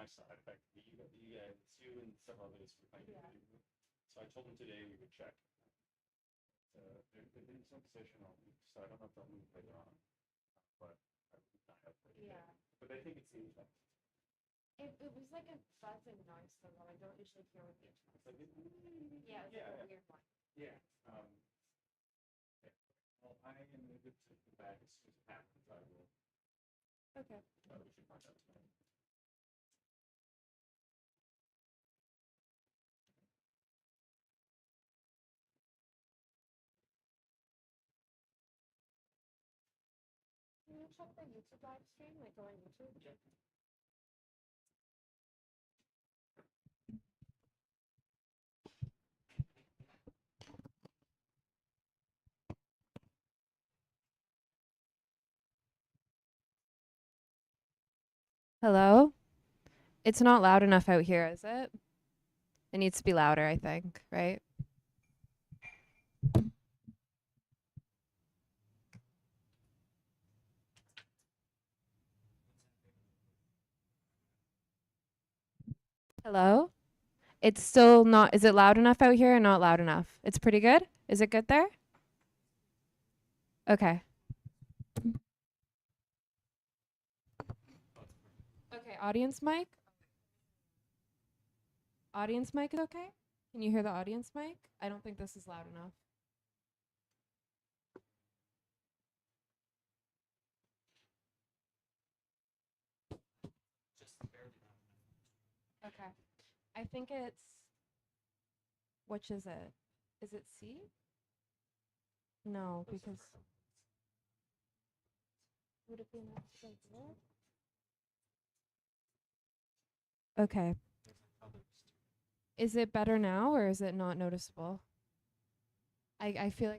side. In fact, it's you and several others who might Yeah. do. So I told them today we would check. They're in some position all week, so I don't know if they'll move later on, but I would not have played Yeah. today. But I think it seems like It was like a buzzing noise though that I don't usually hear with each it's one. like it, Yeah, it's like a weird one. yeah. Yeah. Well, I am able to take the bag as soon as it happens. I will. Okay. We should find out tonight. Can you check the YouTube live stream, like go on YouTube? Yeah. Hello? It's not loud enough out here, is it? It needs to be louder, I think, right? Hello? It's still not, is it loud enough out here or not loud enough? It's pretty good? Is it good there? Okay. Okay, audience mic? Audience mic is okay? Can you hear the audience mic? I don't think this is loud enough. Just barely loud. Okay. I think it's, which is it? Is it C? No, because, would it be enough to go there? Okay. Is it better now or is it not noticeable? I feel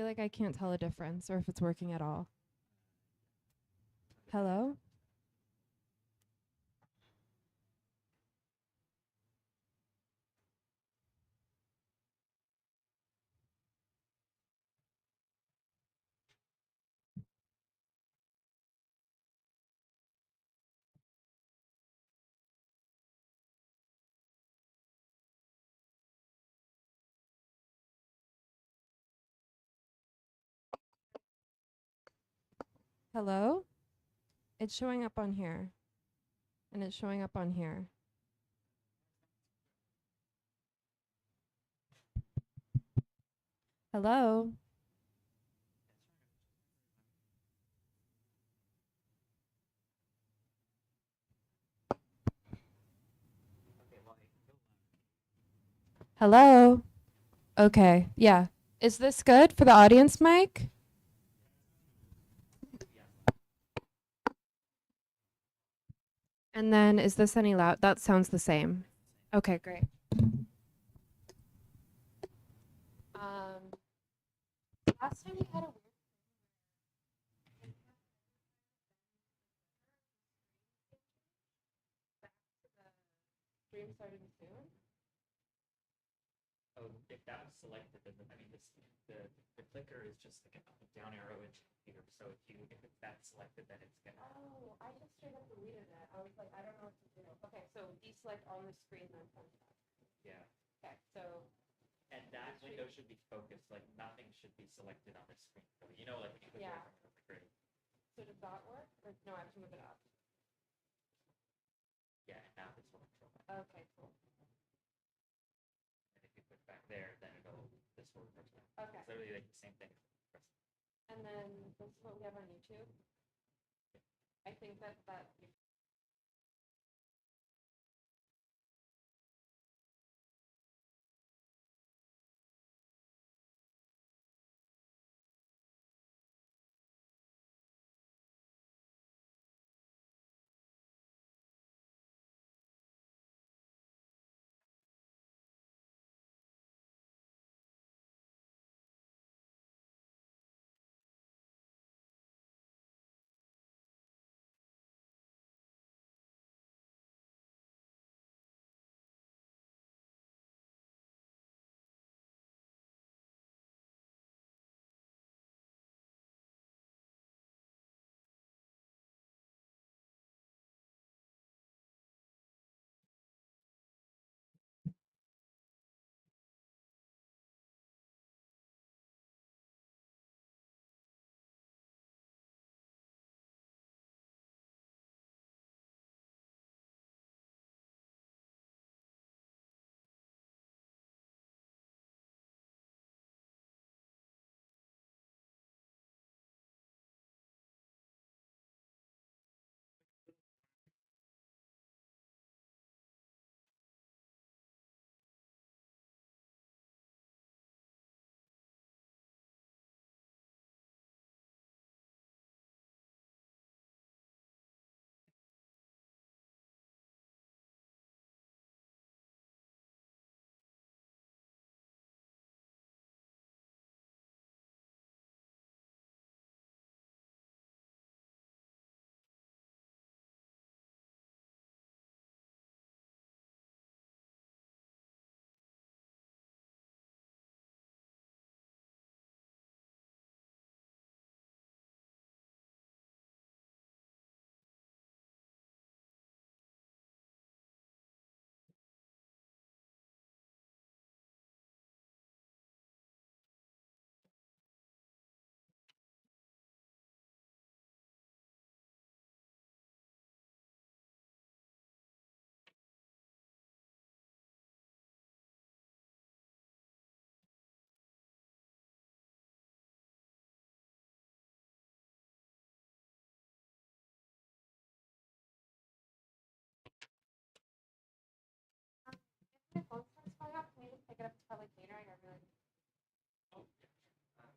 like I can't tell a difference or if it's working at all. Hello? Hello? It's showing up on here. And it's showing up on here. Hello? Hello? Okay, yeah. Is this good for the audience mic? And then is this any loud? That sounds the same. Okay, great. Last time we had a weird stream started soon. Oh, if that was selected, then I mean, the clicker is just like a down arrow indicator. So if it's that selected, then it's gonna. Oh, I just straight up deleted it. I was like, I don't know what to do. Okay, so deselect on the screen then. Yeah. Okay, so And that window should be focused. Like nothing should be selected on the screen. So, you know, like when you click Yeah. on the grid. so does that work? Or no, I have to move it up. Yeah, and now this will control that. Okay, cool. And if you click back there, then this will reverse that. Okay. It's literally like the same thing. And then this is what we have on YouTube. I think that up to public catering or be like, Oh, yeah, sure.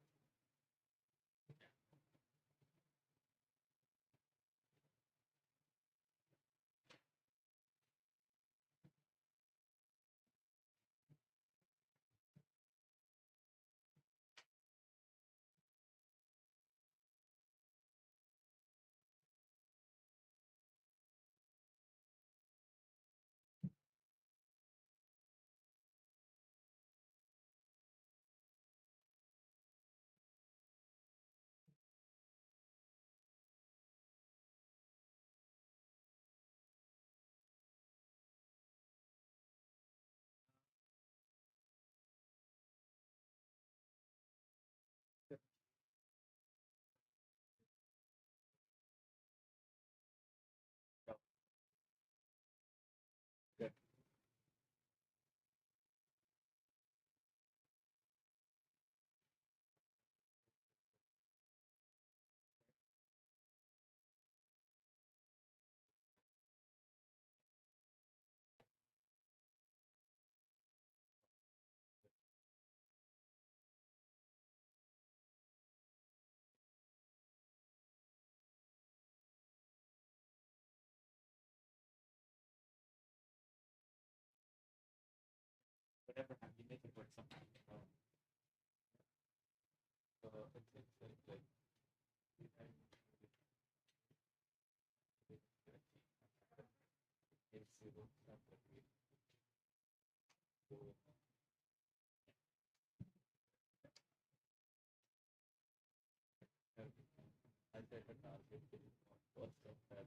Good. Whatever time you make it work sometime. It's like I said technology is most of that.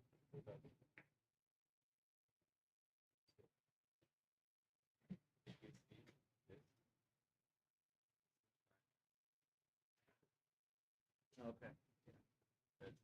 Okay. Good.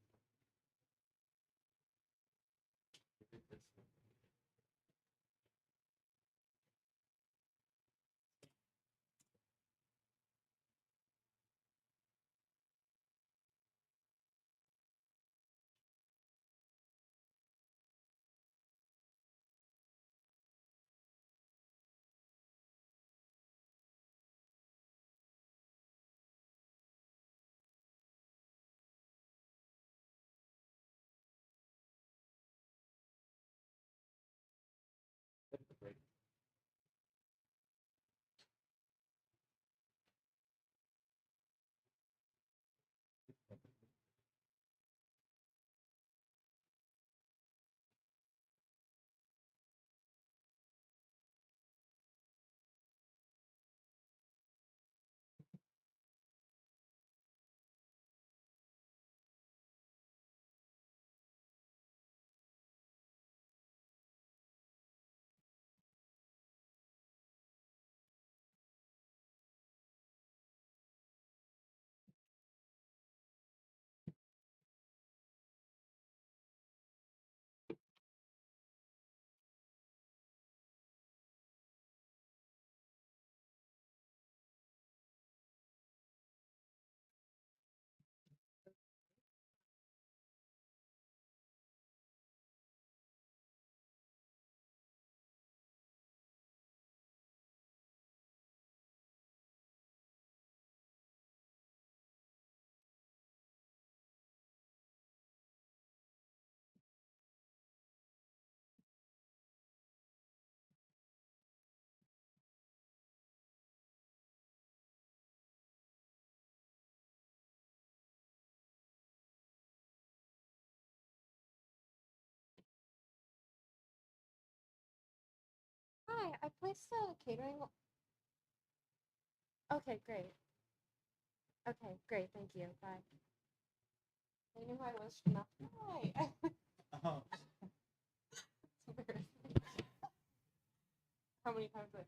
That's a break. hi, I placed a catering. Okay, great. Okay, great. Thank you. Bye. They knew who I was from that. Hi. Oh. It's embarrassing. How many times I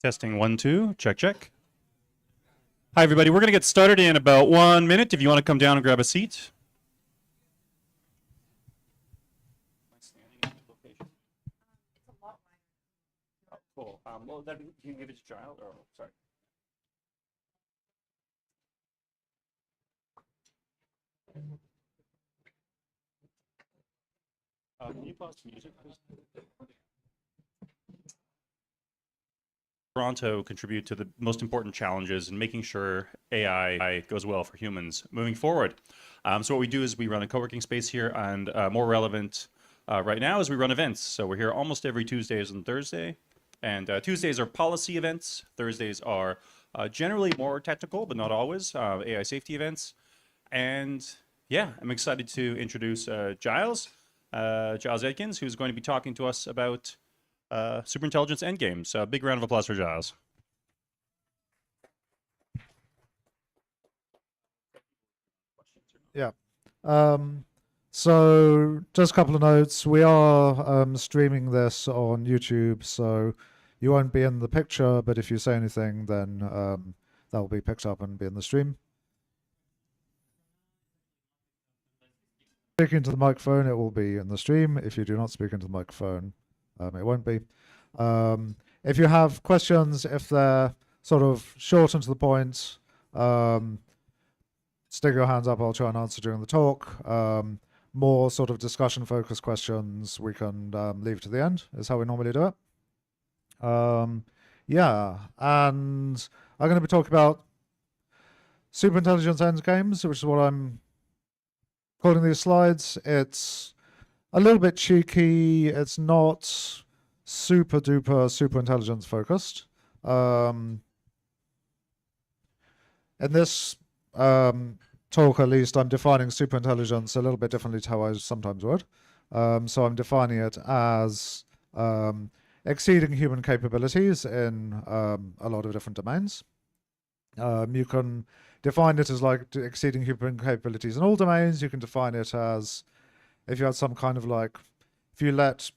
Testing 1, 2. Check, check. Hi, everybody. We're going to get started in about 1 minute. If you want to come down and grab a seat. Oh, cool. Well, then you can give it to Giles. Oh, sorry. Can you pause music, please? Toronto contribute to the most important challenges in making sure AI goes well for humans moving forward. So what we do is we run a co-working space here, and more relevant right now is we run events. So we're here almost every Tuesdays and Thursday. And Tuesdays are policy events. Thursdays are generally more technical, but not always, AI safety events. And yeah, I'm excited to introduce Giles Edkins, who's going to be talking to us about Superintelligence endgames. Big round of applause for Giles. Yeah. So just a couple of notes. We are streaming this on YouTube, so you won't be in the picture, but if you say anything, then that will be picked up and be in the stream. Speaking into the microphone, it will be in the stream. If you do not speak into the microphone, it won't be. If you have questions, if they're sort of short and to the point, stick your hands up. I'll try and answer during the talk. More sort of discussion-focused questions we can leave to the end, is how we normally do it. Yeah, and I'm going to be talking about Superintelligence endgames, which is what I'm calling these slides. It's a little bit cheeky. It's not super duper superintelligence focused. In this talk, at least, I'm defining superintelligence a little bit differently to how I sometimes would. So I'm defining it as exceeding human capabilities in a lot of different domains. You can define it as like exceeding human capabilities in all domains. You can define it as if you had some kind of like, if you let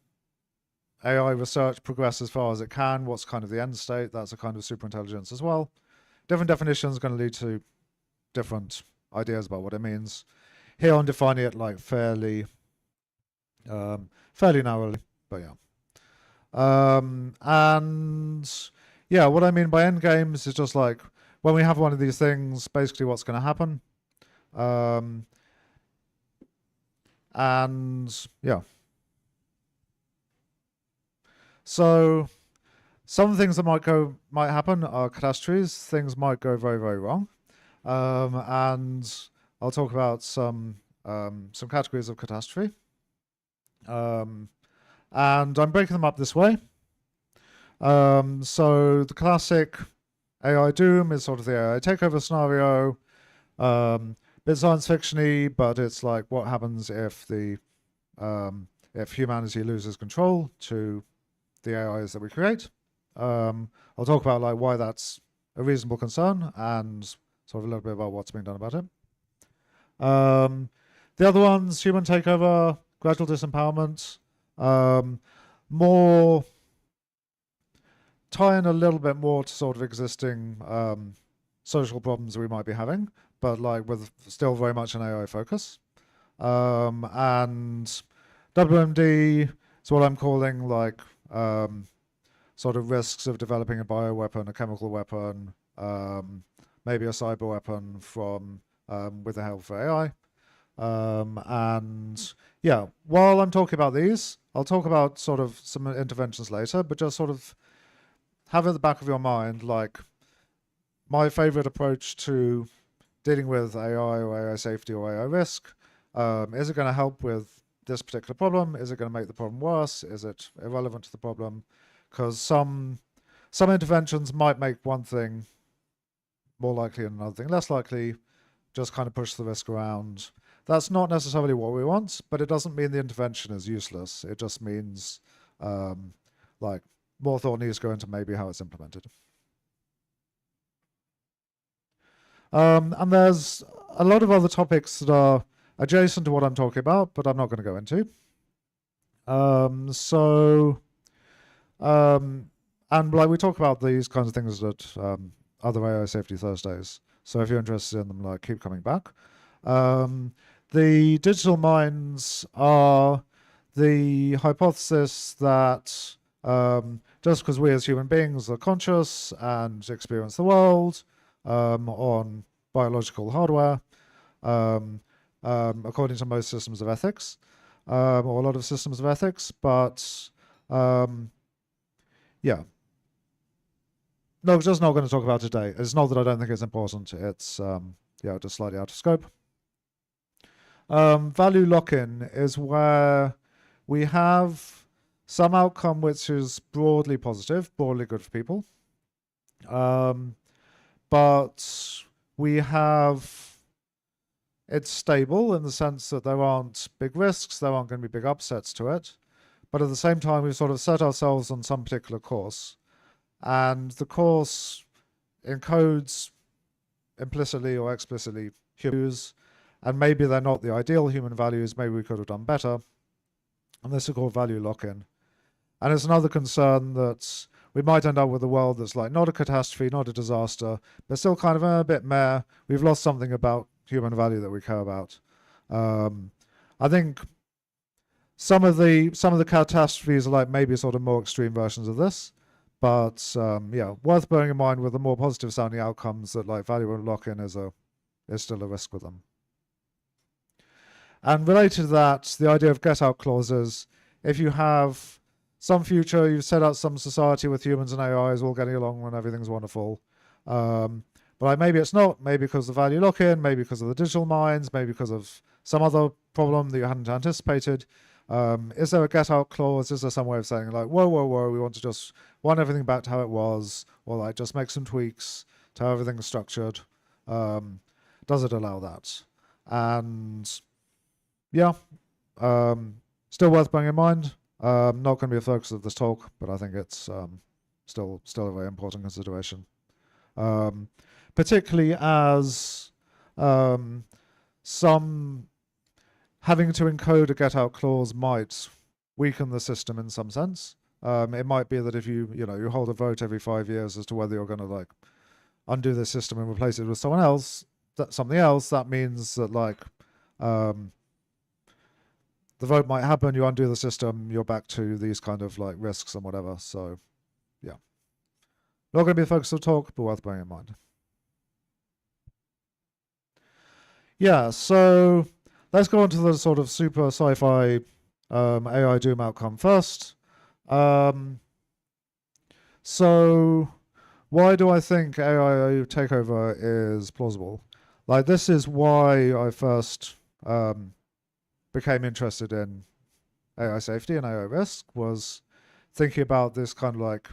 AI research progress as far as it can, what's kind of the end state? That's a kind of superintelligence as well. Different definitions are going to lead to different ideas about what it means. Here I'm defining it like fairly narrowly, but yeah. And yeah, what I mean by endgames is just like when we have one of these things, basically what's going to happen. And yeah. So some things that might happen are catastrophes. Things might go very, very wrong. And I'll talk about some categories of catastrophe. And I'm breaking them up this way. So the classic AI doom is sort of the AI takeover scenario. Bit science fiction-y, but it's like what happens if if humanity loses control to the AIs that we create. I'll talk about like why that's a reasonable concern and sort of a little bit about what's being done about it. The other ones, human takeover, gradual disempowerment, more tie in a little bit more to sort of existing social problems we might be having, but like with still very much an AI focus. And WMD is what I'm calling like sort of risks of developing a bioweapon, a chemical weapon, maybe a cyber weapon from with the help of AI. And yeah, while I'm talking about these, I'll talk about sort of some interventions later, but just sort of have at the back of your mind, like my favorite approach to dealing with AI or AI safety or AI risk. Is it going to help with this particular problem? Is it going to make the problem worse? Is it irrelevant to the problem? Because some interventions might make one thing more likely and another thing less likely, just kind of push the risk around. That's not necessarily what we want, but it doesn't mean the intervention is useless. It just means like more thought needs to go into maybe how it's implemented. And there's a lot of other topics that are adjacent to what I'm talking about, but I'm not going to go into. And like we talk about these kinds of things at other AI Safety Thursdays. So if you're interested in them, like keep coming back. The digital minds are the hypothesis that just because we as human beings are conscious and experience the world on biological hardware, according to most systems of ethics, or a lot of systems of ethics, but yeah. No, just not going to talk about it today. It's not that I don't think it's important. It's yeah, just slightly out of scope. Value lock-in is where we have some outcome which is broadly positive, broadly good for people. But we have it's stable in the sense that there aren't big risks, there aren't going to be big upsets to it. But at the same time, we've sort of set ourselves on some particular course. And the course encodes implicitly or explicitly human values, and maybe they're not the ideal human values, maybe we could have done better. And this is called value lock-in. And it's another concern that we might end up with a world that's like not a catastrophe, not a disaster, but still kind of a bit meh. We've lost something about human value that we care about. I think some of the catastrophes are like maybe sort of more extreme versions of this. But yeah, worth bearing in mind with the more positive sounding outcomes that like value lock-in is still a risk with them. And related to that, the idea of get out clauses. If you have some future, you've set out some society with humans and AIs all getting along and everything's wonderful. But like maybe it's not, maybe because of the value lock-in, maybe because of the digital minds, maybe because of some other problem that you hadn't anticipated. Is there a get out clause? Is there some way of saying like, whoa, we want to just want everything back to how it was, or like just make some tweaks to how everything's structured? Does it allow that? And yeah, still worth bearing in mind. Not going to be a focus of this talk, but I think it's still a very important consideration. Particularly as some having to encode a get out clause might weaken the system in some sense. It might be that if you hold a vote every 5 years as to whether you're going to like undo the system and replace it with something else, that means that like the vote might happen, you undo the system, you're back to these kind of like risks and whatever. So yeah, not going to be a focus of talk, but worth bearing in mind. Yeah, so let's go on to the sort of super sci-fi AI doom outcome first. So why do I think AI takeover is plausible? Like this is why I first became interested in AI safety and AI risk, was thinking about this kind of like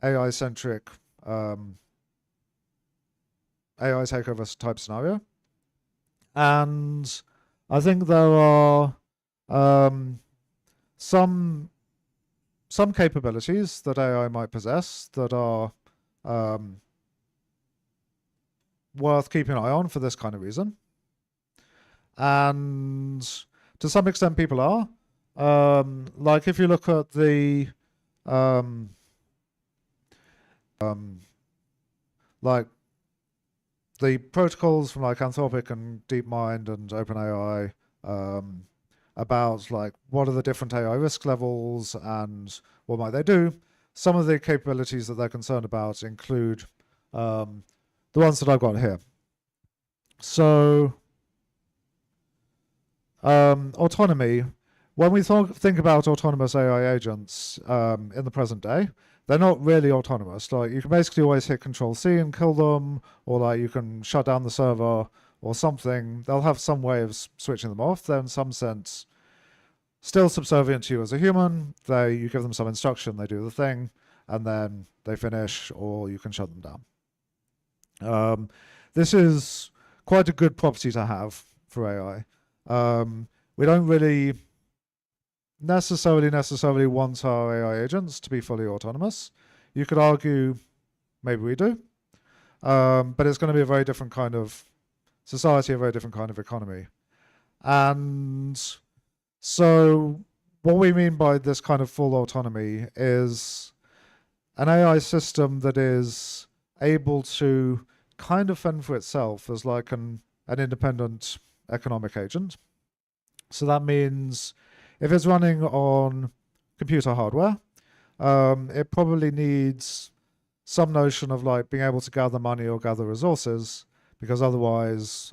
AI-centric AI takeover type scenario. And I think there are some capabilities that AI might possess that are worth keeping an eye on for this kind of reason. And to some extent people are. Like if you look at the like the protocols from like Anthropic and DeepMind and OpenAI about like what are the different AI risk levels and what might they do. Some of the capabilities that they're concerned about include the ones that I've got here. So autonomy. When we think about autonomous AI agents in the present day, they're not really autonomous. Like you can basically always hit Control-C and kill them, or like you can shut down the server or something. They'll have some way of switching them off. They're in some sense still subservient to you as a human. You give them some instruction, they do the thing, and then they finish, or you can shut them down. This is quite a good property to have for AI. We don't really necessarily want our AI agents to be fully autonomous. You could argue maybe we do, but it's going to be a very different kind of society, a very different kind of economy. And so what we mean by this kind of full autonomy is an AI system that is able to kind of fend for itself as like an independent economic agent. So that means if it's running on computer hardware, it probably needs some notion of like being able to gather money or gather resources, because otherwise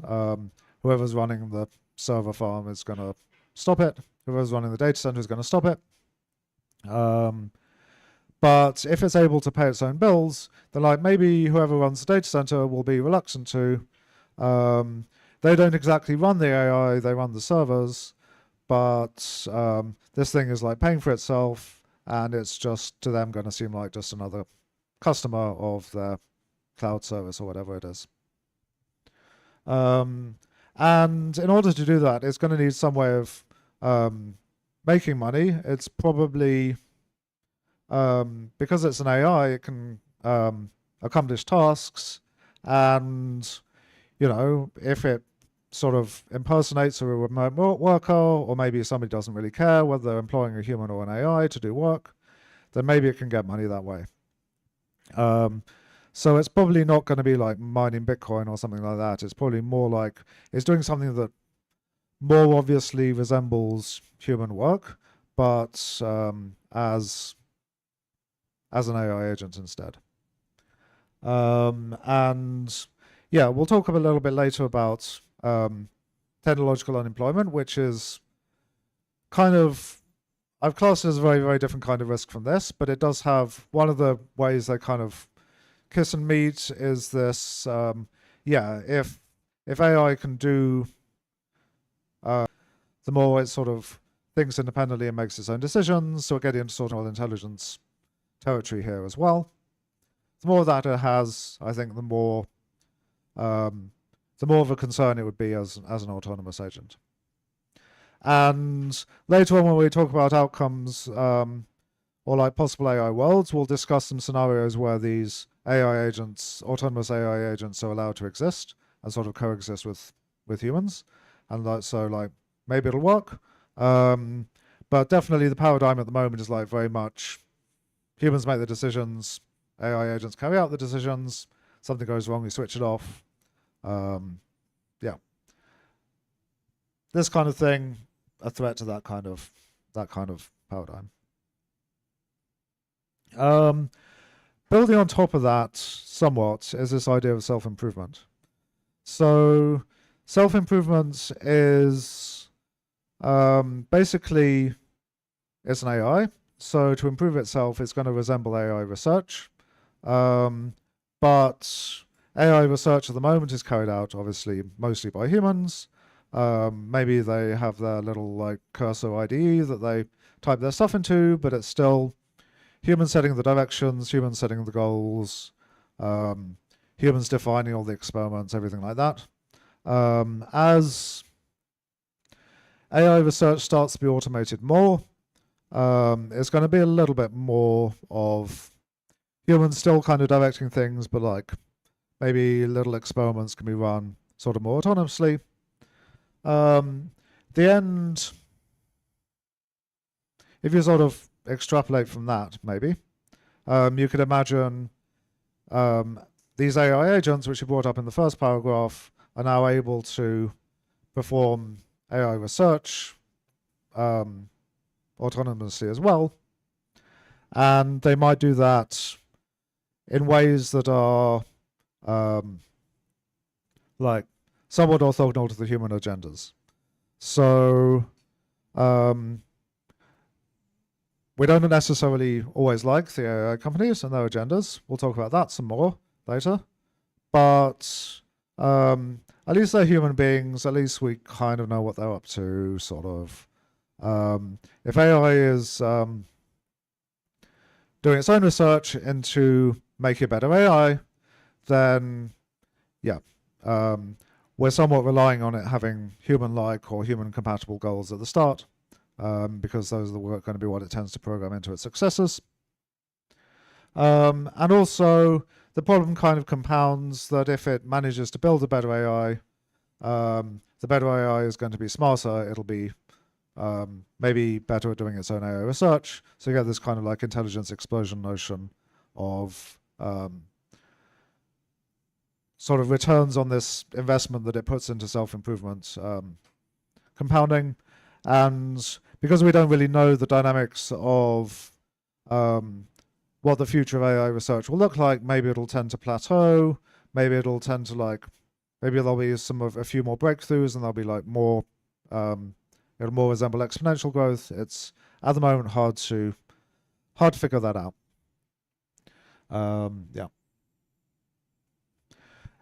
whoever's running the server farm is going to stop it. Whoever's running the data center is going to stop it. But if it's able to pay its own bills, then like maybe whoever runs the data center will be reluctant to. They don't exactly run the AI, they run the servers, but this thing is like paying for itself, and it's just to them going to seem like just another customer of their cloud service or whatever it is. And in order to do that, it's going to need some way of making money. It's probably, because it's an AI, it can accomplish tasks, and if it sort of impersonates a remote worker, or maybe somebody doesn't really care whether they're employing a human or an AI to do work, then maybe it can get money that way. So it's probably not going to be like mining Bitcoin or something like that. It's probably more like it's doing something that more obviously resembles human work, but as an AI agent instead. And yeah, we'll talk a little bit later about technological unemployment, which is kind of, I've classed it as a very, very different kind of risk from this, but it does have, one of the ways they kind of kiss and meet is this, if AI can do, the more it sort of thinks independently and makes its own decisions, so we're getting into sort of intelligence territory here as well. The more that it has, I think the more of a concern it would be as an autonomous agent. And later on, when we talk about outcomes or like possible AI worlds, we'll discuss some scenarios where these AI agents, autonomous AI agents, are allowed to exist and sort of coexist with humans, and so like maybe it'll work. But definitely the paradigm at the moment is like very much humans make the decisions, AI agents carry out the decisions. Something goes wrong, you switch it off. This kind of thing, a threat to that kind of paradigm. Building on top of that somewhat is this idea of self-improvement. So self-improvement is basically it's an AI. So to improve itself, it's going to resemble AI research. But AI research at the moment is carried out, obviously, mostly by humans. Maybe they have their little like cursor IDE that they type their stuff into, but it's still humans setting the directions, humans setting the goals, humans defining all the experiments, everything like that. As AI research starts to be automated more, it's going to be a little bit more of humans still kind of directing things, but like maybe little experiments can be run sort of more autonomously. The end, if you sort of extrapolate from that, maybe, you could imagine these AI agents, which you brought up in the first paragraph, are now able to perform AI research autonomously as well. And they might do that in ways that are like somewhat orthogonal to the human agendas. So we don't necessarily always like the AI companies and their agendas. We'll talk about that some more later. But at least they're human beings. At least we kind of know what they're up to, sort of. If AI is doing its own research into making a better AI, then yeah, we're somewhat relying on it having human-like or human-compatible goals at the start, because those are going to be what it tends to program into its successors. And also, the problem kind of compounds that if it manages to build a better AI, the better AI is going to be smarter. It'll be maybe better at doing its own AI research. So you get this kind of like intelligence explosion notion of sort of returns on this investment that it puts into self-improvement compounding. And because we don't really know the dynamics of what the future of AI research will look like, maybe it'll tend to plateau, maybe it'll tend to maybe there'll be a few more breakthroughs and there'll be more, it'll more resemble exponential growth. It's at the moment hard to figure that out. Yeah.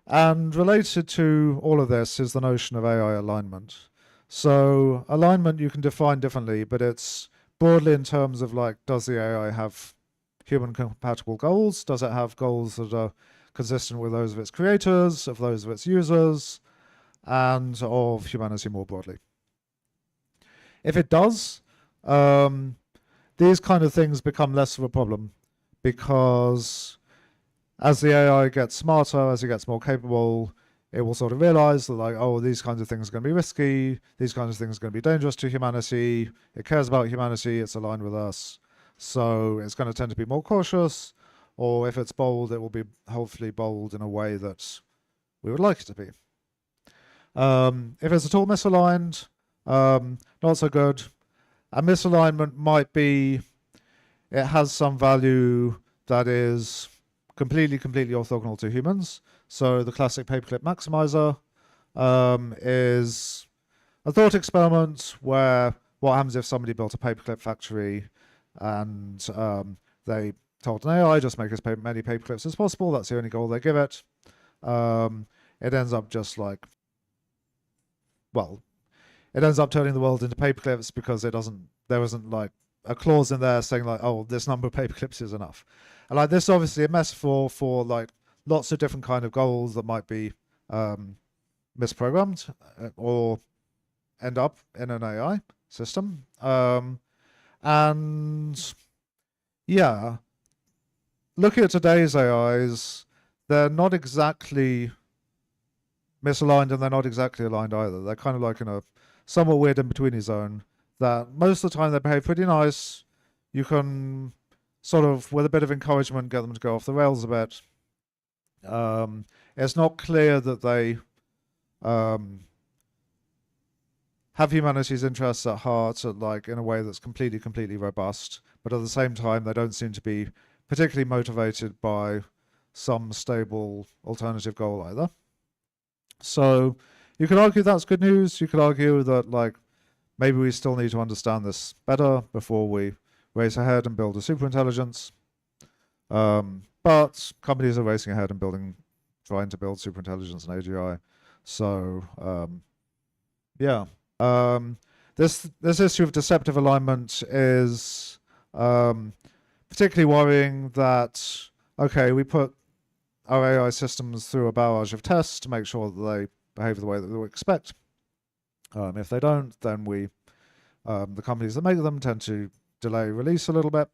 And related to all of this is the notion of AI alignment. So alignment you can define differently, but it's broadly in terms of does the AI have human compatible goals? Does it have goals that are consistent with those of its creators, of those of its users, and of humanity more broadly? If it does, these kind of things become less of a problem, because as the AI gets smarter, as it gets more capable, it will sort of realize that oh, these kinds of things are going to be risky, these kinds of things are going to be dangerous to humanity, it cares about humanity, it's aligned with us, so it's going to tend to be more cautious, or if it's bold, it will be hopefully bold in a way that we would like it to be. If it's at all misaligned, not so good. A misalignment might be it has some value that is completely orthogonal to humans. So the classic paperclip maximizer is a thought experiment where what happens if somebody built a paperclip factory and they told an AI just make as many paperclips as possible. That's the only goal they give it. It ends up just it ends up turning the world into paperclips because there isn't a clause in there saying oh, this number of paperclips is enough. And this is obviously a metaphor for lots of different kind of goals that might be misprogrammed or end up in an AI system. And yeah, looking at today's AIs, they're not exactly misaligned and they're not exactly aligned either. They're kind of in a somewhat weird in-betweeny zone that most of the time they behave pretty nice. You can sort of, with a bit of encouragement, get them to go off the rails a bit. It's not clear that they have humanity's interests at heart in a way that's completely robust, but at the same time they don't seem to be particularly motivated by some stable alternative goal either. So you could argue that's good news. You could argue that maybe we still need to understand this better before we race ahead and build a superintelligence. But companies are racing ahead and trying to build superintelligence and AGI. So yeah, this issue of deceptive alignment is particularly worrying. That okay, we put our AI systems through a barrage of tests to make sure that they behave the way that we expect. If they don't, then the companies that make them tend to delay release a little bit,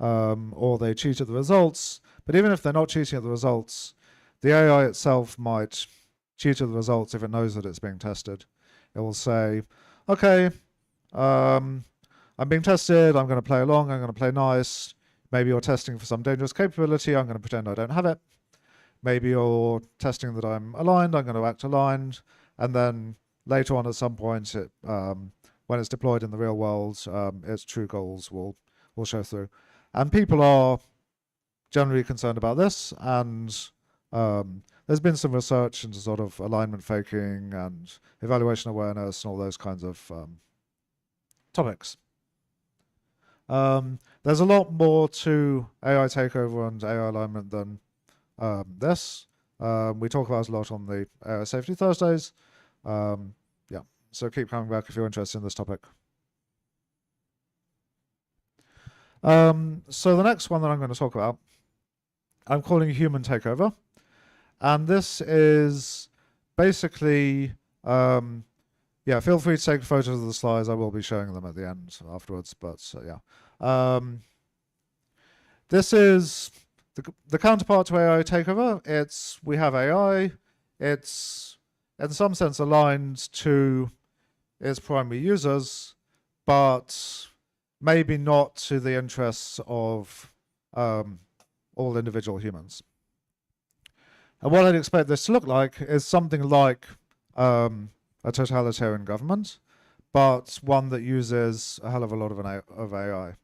or they cheat at the results. But even if they're not cheating at the results, the AI itself might cheat at the results if it knows that it's being tested. It will say, okay, I'm being tested, I'm going to play along, I'm going to play nice. Maybe you're testing for some dangerous capability, I'm going to pretend I don't have it. Maybe you're testing that I'm aligned, I'm going to act aligned. And then later on at some point, when it's deployed in the real world, its true goals will show through. And people are generally concerned about this, and there's been some research into sort of alignment faking and evaluation awareness and all those kinds of topics. There's a lot more to AI takeover and AI alignment than this. We talk about it a lot on the AI Safety Thursdays. Yeah, so keep coming back if you're interested in this topic. So the next one that I'm going to talk about, I'm calling human takeover. And this is basically, yeah, feel free to take photos of the slides. I will be showing them at the end afterwards, but yeah. This is the counterpart to AI takeover. We have AI. It's in some sense aligned to its primary users, but maybe not to the interests of all individual humans. And what I'd expect this to look like is something like a totalitarian government, but one that uses a hell of a lot of AI.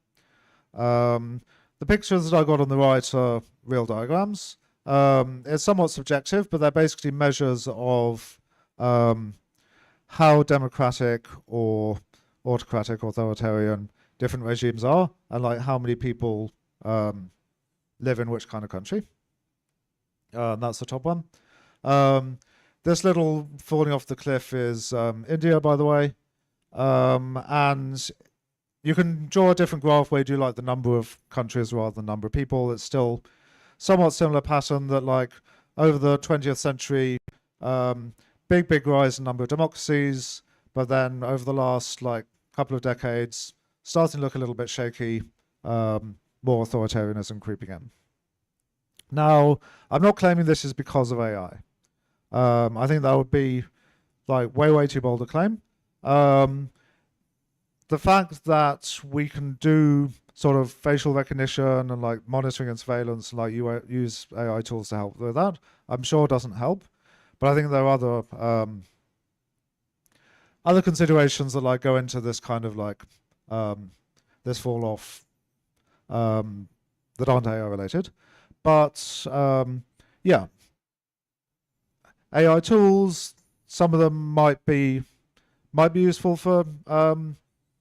The pictures that I got on the right are real diagrams. It's somewhat subjective, but they're basically measures of how democratic or autocratic, authoritarian different regimes are, and like how many people live in which kind of country. That's the top one. This little falling off the cliff is India, by the way. And you can draw a different graph where you do like the number of countries rather than number of people. It's still somewhat similar pattern that like over the 20th century, big rise in number of democracies, but then over the last like couple of decades, starting to look a little bit shaky, more authoritarianism creeping in. Now, I'm not claiming this is because of AI. I think that would be like way too bold a claim. The fact that we can do sort of facial recognition and like monitoring and surveillance, and like you use AI tools to help with that, I'm sure doesn't help. But I think there are other considerations that like go into this kind of like this fall off that aren't AI related. But yeah, AI tools, some of them might be useful for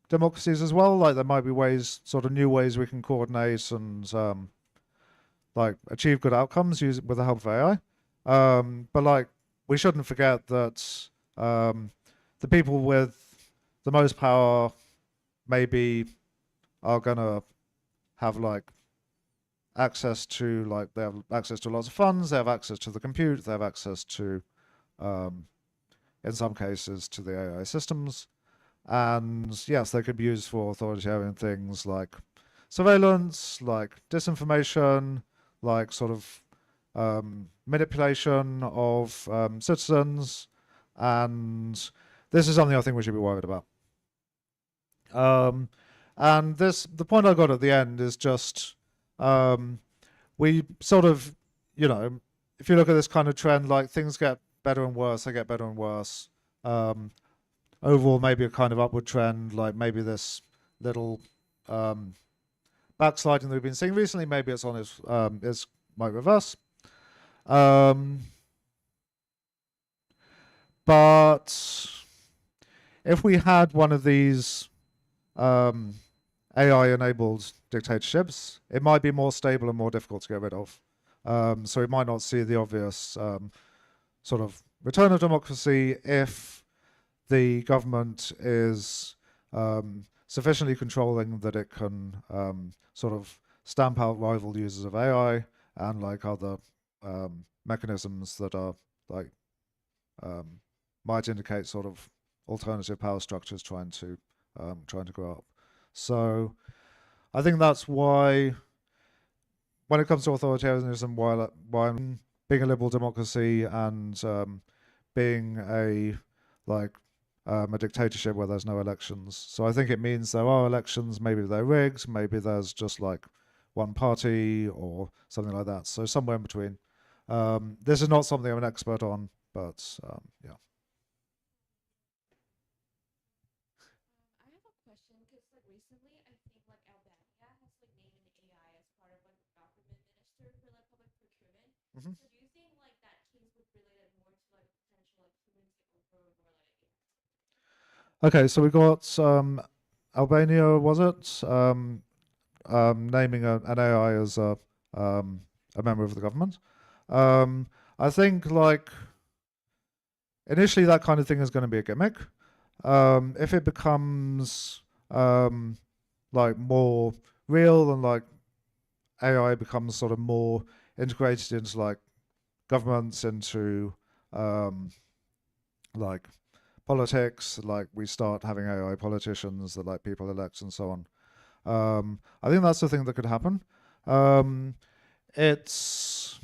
democracies as well. Like there might be ways, sort of new ways we can coordinate and like achieve good outcomes with the help of AI. But like we shouldn't forget that the people with the most power maybe are gonna have like access to they have access to lots of funds, they have access to the compute, they have access to in some cases to the AI systems. And yes, they could be used for authoritarian things like surveillance, like disinformation, like sort of manipulation of citizens. And this is something I think we should be worried about. And the point I got at the end is just we sort of, if you look at this kind of trend, like things get better and worse, they get better and worse. Overall, maybe a kind of upward trend, like maybe this little backsliding that we've been seeing recently, maybe it's on its might reverse. But if we had one of these AI-enabled dictatorships, it might be more stable and more difficult to get rid of. So we might not see the obvious sort of return of democracy if the government is sufficiently controlling that it can sort of stamp out rival users of AI and like other mechanisms that are like might indicate sort of alternative power structures trying to grow up. So I think that's why when it comes to authoritarianism, why I'm being a liberal democracy and being a dictatorship where there's no elections. So I think it means there are elections, maybe they're rigged, maybe there's just like one party or something like that. So somewhere in between. This is not something I'm an expert on, but yeah. I have a question because like recently I think like Albania has like named an AI as part of like the government minister for like public procurement. Mhm. So do you think like that case would relate it more to like potential like human takeover or like Okay, so we got Albania, was it? Naming an AI as a member of the government. I think like initially that kind of thing is going to be a gimmick. If it becomes like more real and like AI becomes sort of more integrated into like governments, into like politics, like we start having AI politicians that like people elect and so on. I think that's the thing that could happen. It's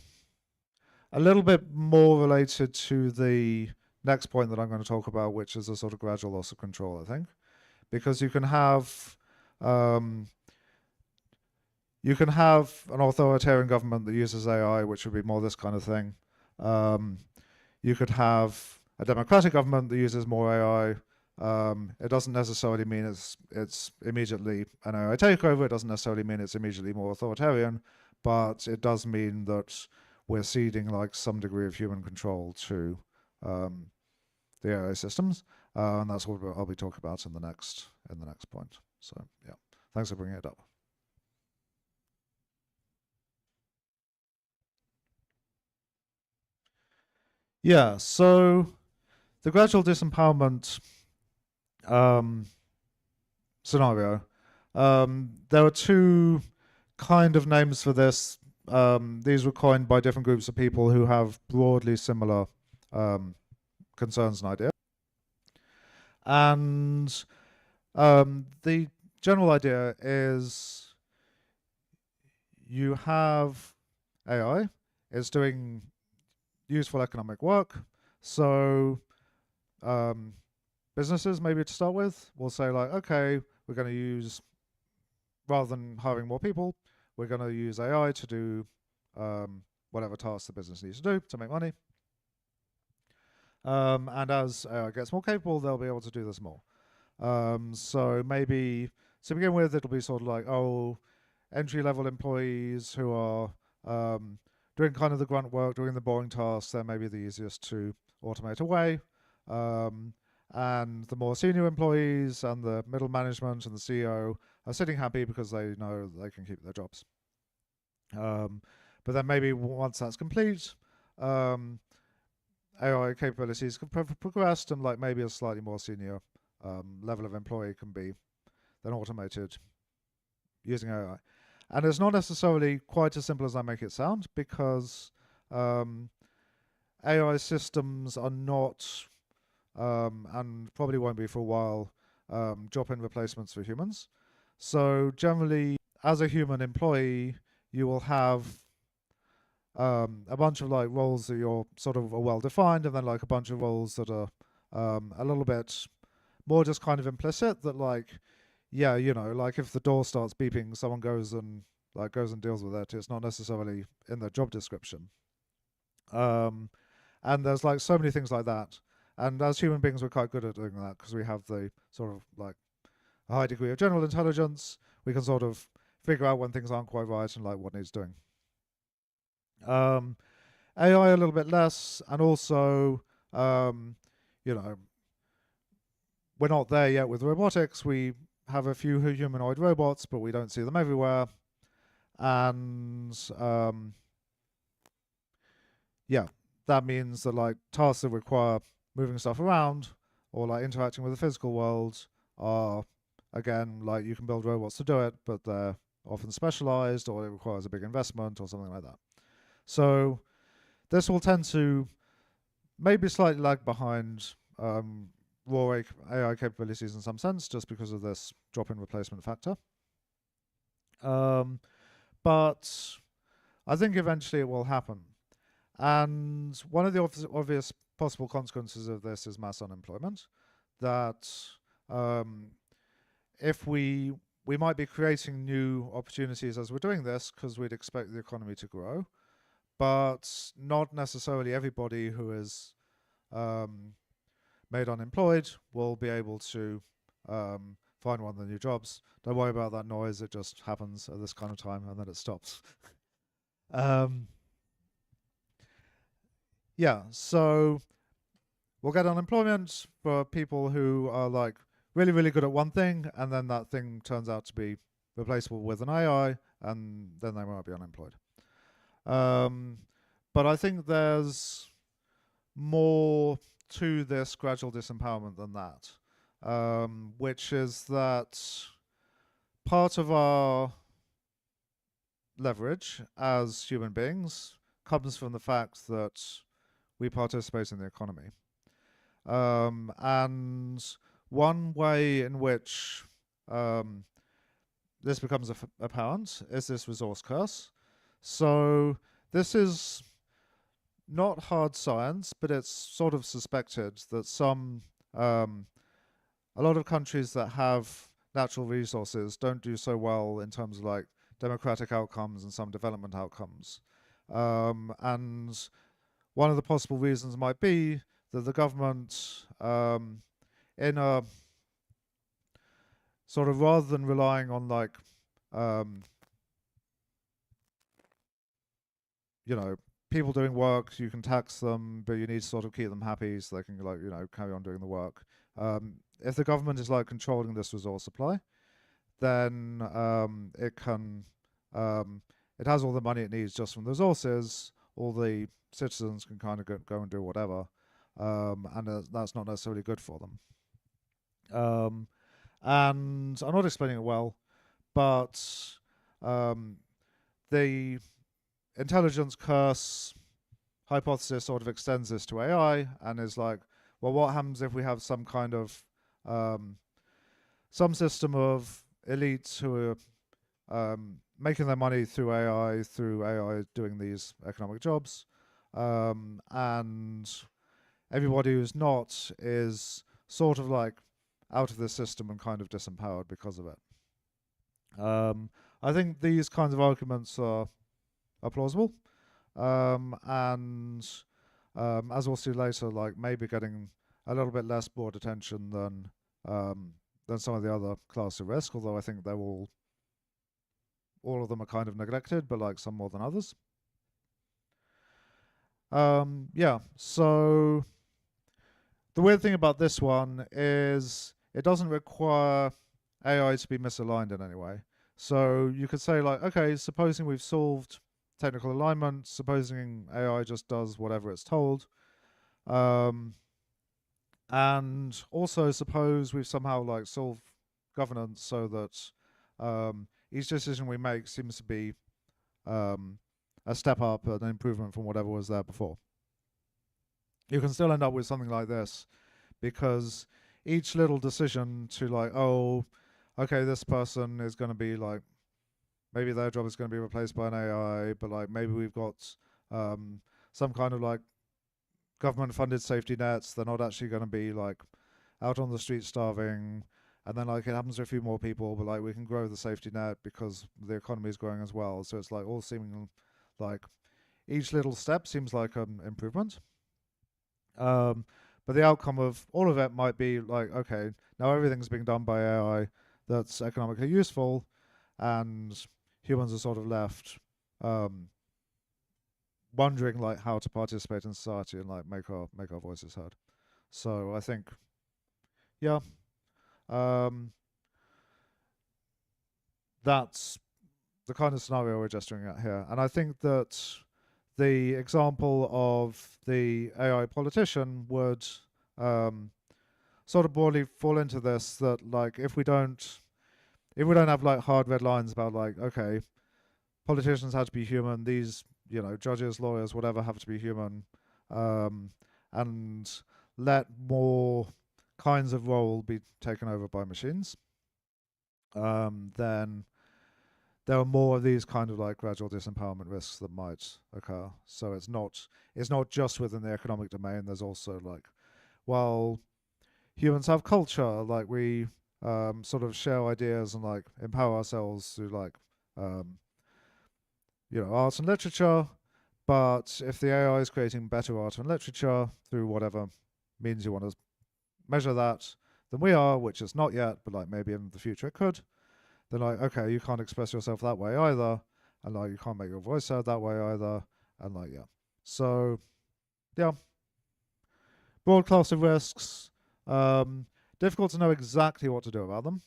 a little bit more related to the next point that I'm going to talk about, which is a sort of gradual loss of control, I think. Because you can have You can have an authoritarian government that uses AI, which would be more this kind of thing. You could have a democratic government that uses more AI. It doesn't necessarily mean it's immediately an AI takeover. It doesn't necessarily mean it's immediately more authoritarian, but it does mean that we're ceding like some degree of human control to the AI systems, and that's what I'll be talking about in the next point. So yeah, thanks for bringing it up. Yeah, so the gradual disempowerment scenario. There are two kind of names for this. These were coined by different groups of people who have broadly similar concerns and ideas. And the general idea is you have AI, it's doing useful economic work. So businesses, maybe to start with, will say like, okay, we're going to use, rather than hiring more people, we're going to use AI to do whatever tasks the business needs to do to make money. And as AI gets more capable, they'll be able to do this more. So maybe to begin with, it'll be sort of like, entry-level employees who are doing kind of the grunt work, doing the boring tasks, they're maybe the easiest to automate away. And the more senior employees and the middle management and the CEO are sitting happy because they know they can keep their jobs. But then maybe once that's complete, AI capabilities can progressed, and like maybe a slightly more senior level of employee can be then automated using AI. And it's not necessarily quite as simple as I make it sound, because AI systems are not, and probably won't be for a while, drop-in replacements for humans. So generally, as a human employee, you will have a bunch of like roles that you're sort of well-defined, and then like a bunch of roles that are a little bit more just kind of implicit, that like, yeah, you know, like if the door starts beeping, someone goes and deals with it. It's not necessarily in the job description. And there's like so many things like that. And as human beings, we're quite good at doing that because we have the sort of like a high degree of general intelligence. We can sort of figure out when things aren't quite right and like what needs doing. AI a little bit less, and also, you know, we're not there yet with robotics. We have a few humanoid robots, but we don't see them everywhere. And yeah, that means that like tasks that require moving stuff around or like interacting with the physical world are, again, like you can build robots to do it, but they're often specialized, or it requires a big investment or something like that. So this will tend to maybe slightly lag behind raw AI capabilities in some sense, just because of this drop-in replacement factor. But I think eventually it will happen. And one of the obvious possible consequences of this is mass unemployment. That if we might be creating new opportunities as we're doing this, because we'd expect the economy to grow, but not necessarily everybody who is made unemployed will be able to find one of the new jobs. Don't worry about that noise, it just happens at this kind of time and then it stops. Yeah, so we'll get unemployment for people who are like really, really good at one thing, and then that thing turns out to be replaceable with an AI, and then they might be unemployed. But I think there's more to this gradual disempowerment than that, which is that part of our leverage as human beings comes from the fact that we participate in the economy. And one way in which this becomes apparent is this resource curse. So this is not hard science, but it's sort of suspected that a lot of countries that have natural resources don't do so well in terms of like democratic outcomes and some development outcomes. And one of the possible reasons might be that the government, in a sort of, rather than relying on like, you know, people doing work, you can tax them, but you need to sort of keep them happy so they can, like, you know, carry on doing the work. If the government is like controlling this resource supply, then it can, it has all the money it needs just from the resources. All the citizens can kind of go and do whatever, and that's not necessarily good for them. And I'm not explaining it well, but the intelligence curse hypothesis sort of extends this to AI and is like, well, what happens if we have some kind of some system of elites who are making their money through AI doing these economic jobs, and everybody who's not is sort of like out of the system and kind of disempowered because of it. I think these kinds of arguments are plausible, and as we'll see later, like maybe getting a little bit less broad attention than some of the other class of risk. Although I think they're all of them are kind of neglected, but like some more than others. Yeah. So the weird thing about this one is it doesn't require AI to be misaligned in any way. So you could say like, okay, supposing we've solved technical alignment, supposing AI just does whatever it's told, and also suppose we've somehow like solved governance so that each decision we make seems to be a step up, an improvement from whatever was there before. You can still end up with something like this, because each little decision to like, oh, okay, this person is going to be like, maybe their job is going to be replaced by an AI, but like maybe we've got some kind of like government-funded safety nets. They're not actually going to be like out on the street starving, and then like it happens to a few more people, but like we can grow the safety net because the economy is growing as well. So it's like all seeming like each little step seems like an improvement. But the outcome of all of it might be like, okay, now everything's being done by AI that's economically useful, and humans are sort of left wondering like how to participate in society and like make our voices heard. So I think, yeah, that's the kind of scenario we're gesturing at here. And I think that the example of the AI politician would sort of broadly fall into this, that like if we don't have like hard red lines about like, okay, politicians have to be human, these, you know, judges, lawyers, whatever, have to be human, and let more kinds of role be taken over by machines, then there are more of these kind of like gradual disempowerment risks that might occur. So it's not just within the economic domain. There's also like, well, humans have culture, like we sort of share ideas and like empower ourselves through like you know, art and literature. But if the AI is creating better art and literature through whatever means you want to measure that than we are, which is not yet, but like maybe in the future it could, then like, okay, you can't express yourself that way either, and like you can't make your voice heard that way either, and like, yeah. So yeah, broad class of risks. Difficult to know exactly what to do about them,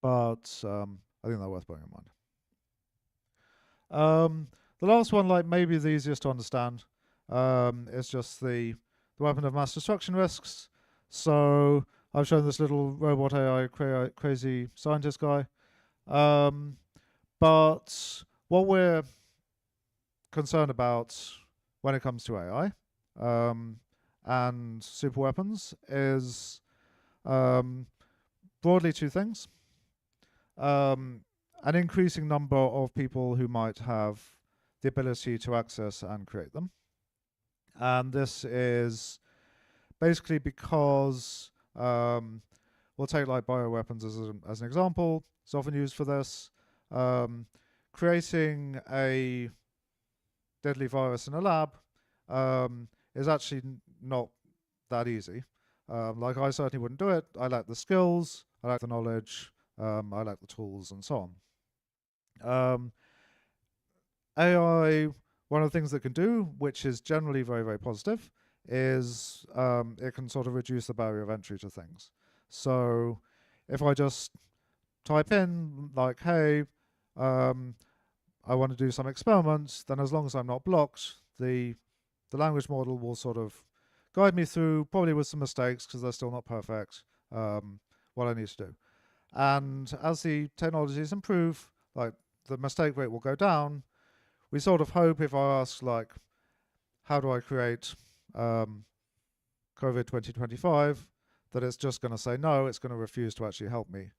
but I think they're worth bearing in mind. The last one, like maybe the easiest to understand, is just the weapon of mass destruction risks. So I've shown this little robot AI crazy scientist guy. But what we're concerned about when it comes to AI and super weapons is broadly two things. An increasing number of people who might have the ability to access and create them. And this is basically because we'll take like bioweapons as an example. It's often used for this. creating a deadly virus in a lab is actually not that easy. Like, I certainly wouldn't do it. I lack the skills, I lack the knowledge, I lack the tools, and so on. AI, one of the things that can do, which is generally very, very positive, is it can sort of reduce the barrier of entry to things. So if I just type in, like, hey, I want to do some experiments, then as long as I'm not blocked, the language model will sort of guide me through, probably with some mistakes because they're still not perfect, what I need to do. And as the technologies improve, like, the mistake rate will go down. We sort of hope, if I ask, like, how do I create COVID 2025, that it's just going to say no, it's going to refuse to actually help me.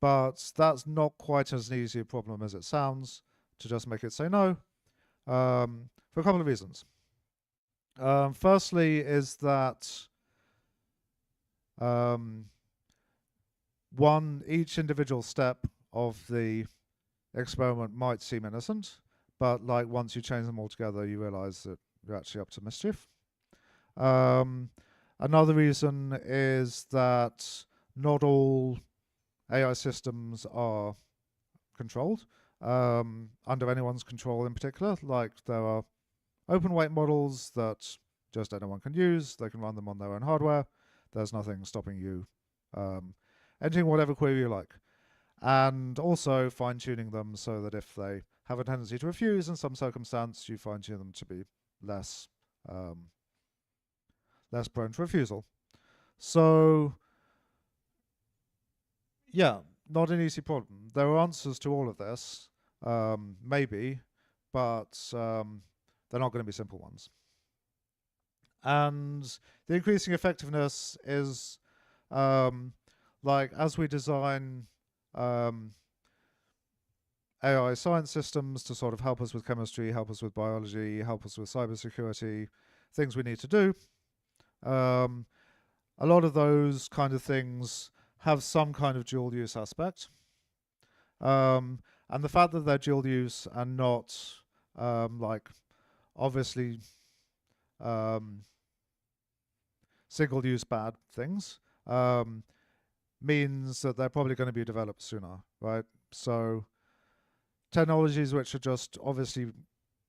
But that's not quite as easy a problem as it sounds, to just make it say no, for a couple of reasons. Firstly is that each individual step of the experiment might seem innocent, but like, once you change them all together, you realize that you're actually up to mischief. Another reason is that not all AI systems are controlled, under anyone's control in particular. Like, there are open weight models that just anyone can use. They can run them on their own hardware. There's nothing stopping you entering whatever query you like. And also fine-tuning them so that if they have a tendency to refuse in some circumstance, you fine-tune them to be less prone to refusal. So, yeah, not an easy problem. There are answers to all of this, maybe, but they're not going to be simple ones. And the increasing effectiveness is, like, as we design AI science systems to sort of help us with chemistry, help us with biology, help us with cybersecurity, things we need to do. A lot of those kind of things have some kind of dual use aspect. And the fact that they're dual use and not, like, obviously single use bad things, means that they're probably going to be developed sooner, right? So technologies which are just obviously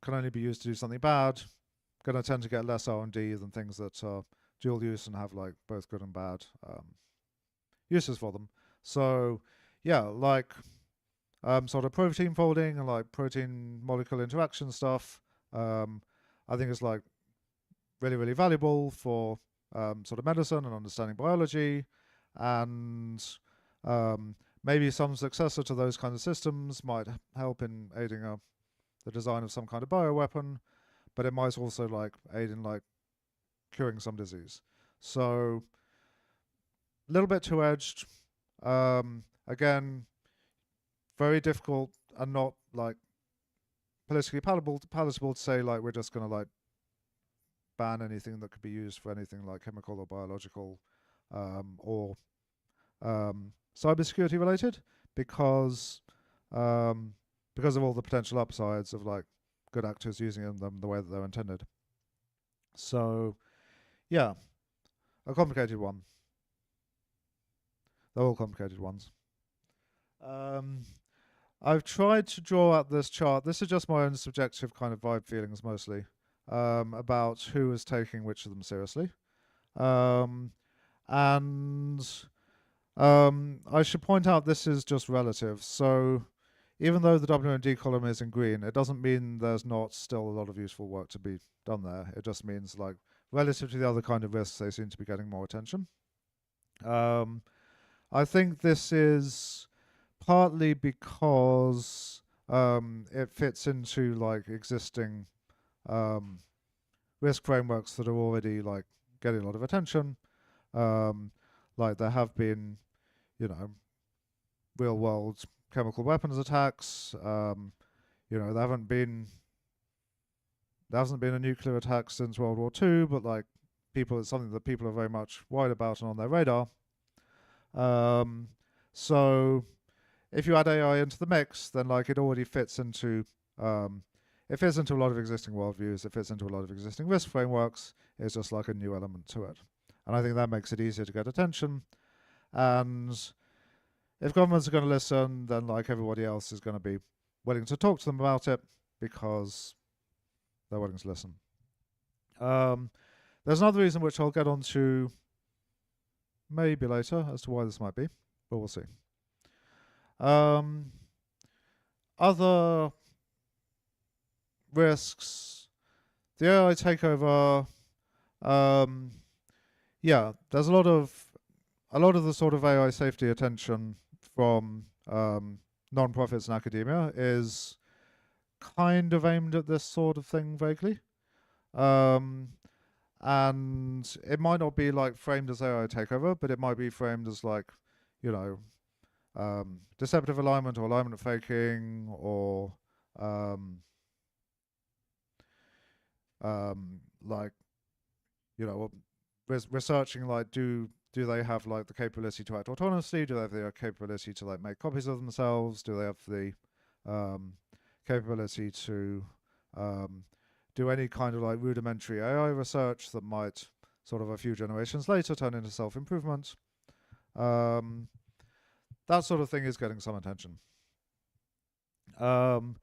can only be used to do something bad, going to tend to get less R&D than things that are dual use and have, like, both good and bad uses for them. So yeah, like, sort of protein folding and, like, protein molecule interaction stuff, I think is, like, really, really valuable for sort of medicine and understanding biology. And maybe some successor to those kinds of systems might help in aiding the design of some kind of bioweapon, but it might also, like, aid in, like, curing some disease. So a little bit two-edged. Again, very difficult and not, like, politically palatable to say, like, we're just going to, like, ban anything that could be used for anything like chemical or biological or cybersecurity related, because of all the potential upsides of, like, good actors using them the way that they're intended. So yeah, a complicated one. They're all complicated ones. I've tried to draw out this chart. This is just my own subjective kind of vibe feelings mostly, about who is taking which of them seriously. And I should point out this is just relative. So even though the WMD column is in green, it doesn't mean there's not still a lot of useful work to be done there. It just means, like, relative to the other kind of risks, they seem to be getting more attention. I think this is partly because it fits into, like, existing risk frameworks that are already, like, getting a lot of attention. Like, there have been, you know, real world chemical weapons attacks. You know, there hasn't been a nuclear attack since World War II, but, like, it's something that people are very much worried about and on their radar. So if you add AI into the mix, then like it already fits into it fits into a lot of existing worldviews. It fits into a lot of existing risk frameworks. It's just like a new element to it, and I think that makes it easier to get attention. And if governments are going to listen, then like everybody else is going to be willing to talk to them about it because they're willing to listen. There's another reason which I'll get onto maybe later as to why this might be, but we'll see. Other risks, the AI takeover. Yeah, there's a lot of the sort of AI safety attention from non-profits and academia is kind of aimed at this sort of thing vaguely. And it might not be like framed as AI takeover, but it might be framed as like, you know, deceptive alignment or alignment faking or like, you know, researching like do they have like the capability to act autonomously? Do they have the capability to like make copies of themselves? Do they have the capability to do any kind of like rudimentary AI research that might sort of a few generations later turn into self-improvement? That sort of thing is getting some attention. And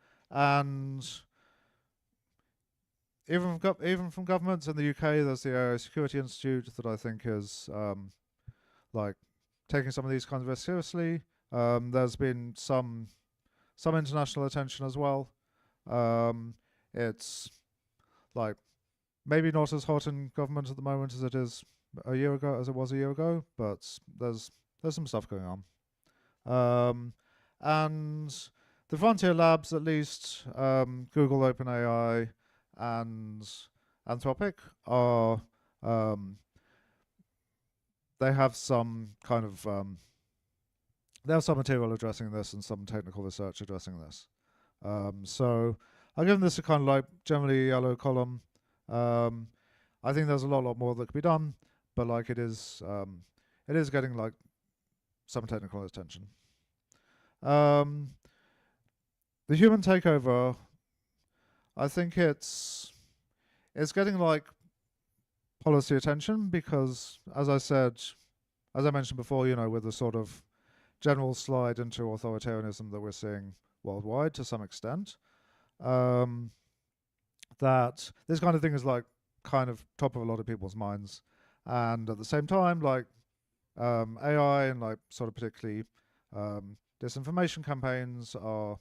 even from governments in the UK, there's the AI Security Institute that I think is like taking some of these kinds of risks seriously. There's been some international attention as well. It's like maybe not as hot in government at the moment as it was a year ago, but there's some stuff going on. And the frontier labs, at least Google, OpenAI, and Anthropic, are they have some kind of they have some material addressing this and some technical research addressing this. So I've given this a kind of like generally yellow column. I think there's a lot more that could be done, but like it is getting like some technical attention. The human takeover, I think it's getting like policy attention because, as I mentioned before, you know, with the sort of general slide into authoritarianism that we're seeing worldwide to some extent, that this kind of thing is like kind of top of a lot of people's minds, and at the same time, like AI and like sort of particularly disinformation campaigns are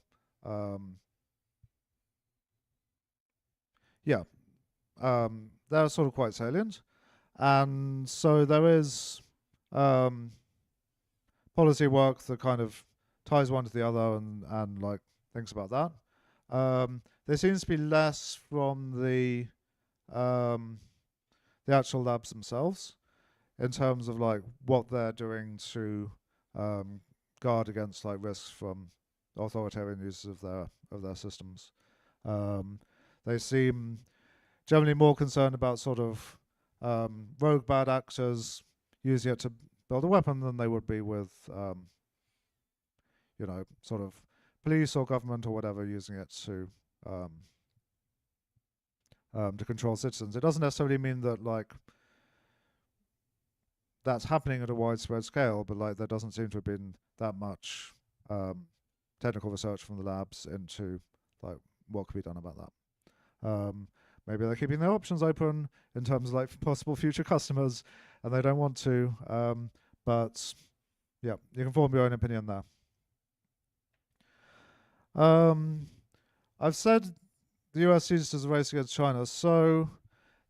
they're sort of quite salient, and so there is policy work that kind of ties one to the other and like thinks about that. There seems to be less from the actual labs themselves in terms of like what they're doing to guard against like risks from authoritarian uses of their systems. They seem generally more concerned about sort of rogue bad actors using it to build a weapon than they would be with you know, sort of police or government or whatever using it to control citizens. It doesn't necessarily mean that like that's happening at a widespread scale, but like there doesn't seem to have been that much technical research from the labs into like what could be done about that. Maybe they're keeping their options open in terms of like possible future customers, and they don't want to. But yeah, you can form your own opinion there. I've said the US sees it as a race against China, so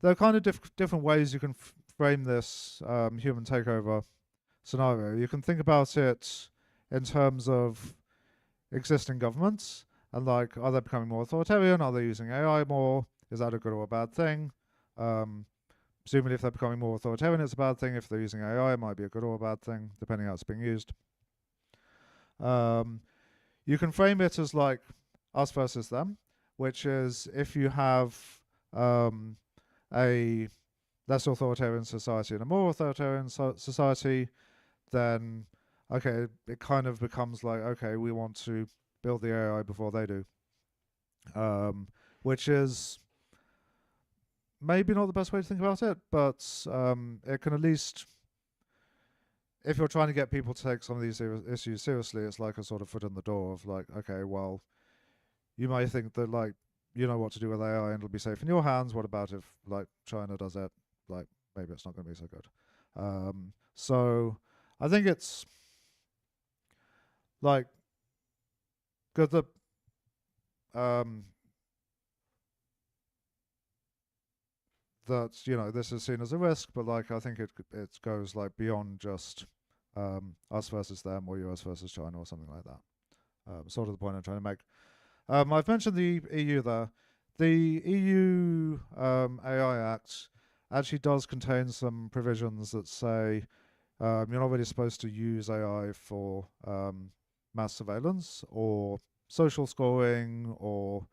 there are kind of different ways you can frame this human takeover scenario. You can think about it in terms of existing governments and like, are they becoming more authoritarian? Are they using AI more? Is that a good or a bad thing? Presumably, if they're becoming more authoritarian, it's a bad thing. If they're using AI, it might be a good or a bad thing, depending how it's being used. You can frame it as like us versus them, which is if you have a less authoritarian society and a more authoritarian society, then okay, it kind of becomes like, okay, we want to build the AI before they do, which is maybe not the best way to think about it, but it can at least, if you're trying to get people to take some of these issues seriously, it's like a sort of foot in the door of like, okay, well, you might think that like you know what to do with AI and it'll be safe in your hands. What about if like China does it? Like maybe it's not going to be so good. So I think it's like good that that this is seen as a risk, but like I think it goes like beyond just us versus them or US versus China or something like that. Sort of the point I'm trying to make. I've mentioned the EU there. The EU AI Act actually does contain some provisions that say you're not really supposed to use AI for mass surveillance or social scoring or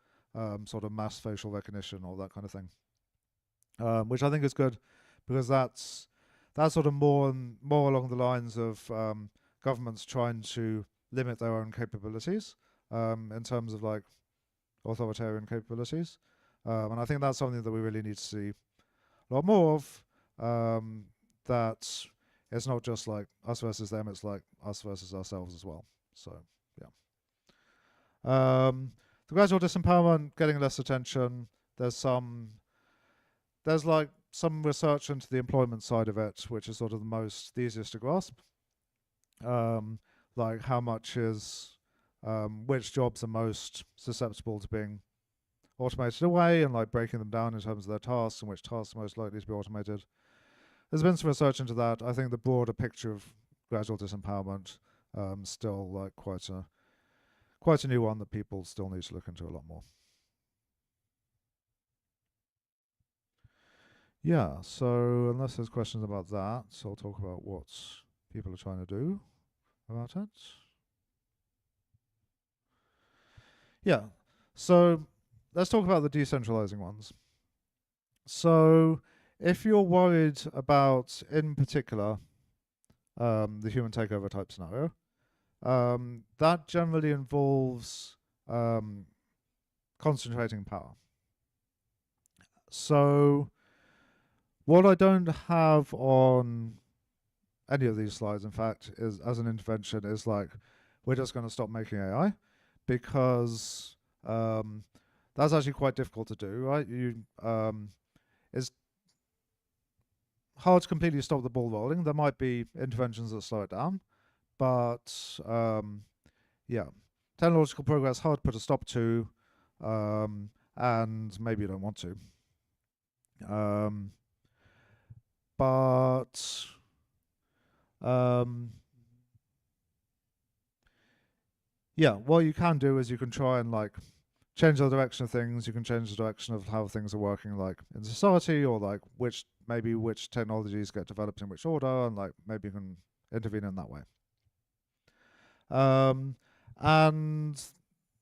sort of mass facial recognition or that kind of thing, which I think is good because that's sort of more along the lines of governments trying to limit their own capabilities in terms of like authoritarian capabilities, and I think that's something that we really need to see a lot more of. That it's not just like us versus them; it's like us versus ourselves as well. So yeah, the gradual disempowerment getting less attention. There's like some research into the employment side of it, which is sort of the easiest to grasp. Like how much is which jobs are most susceptible to being automated away and like breaking them down in terms of their tasks and which tasks are most likely to be automated. There's been some research into that. I think the broader picture of gradual disempowerment still like quite a new one that people still need to look into a lot more. Yeah, so unless there's questions about that, so I'll talk about what people are trying to do about it. Yeah, so let's talk about the decentralizing ones. So if you're worried about, in particular, the human takeover type scenario, that generally involves concentrating power. So what I don't have on any of these slides, in fact, is as an intervention is like we're just going to stop making AI because that's actually quite difficult to do, right? It's hard to completely stop the ball rolling. There might be interventions that slow it down, but yeah, technological progress hard to put a stop to, and maybe you don't want to. But yeah, what you can do is you can try and like change the direction of things. You can change the direction of how things are working, like in society, or like which technologies get developed in which order, and like maybe you can intervene in that way. And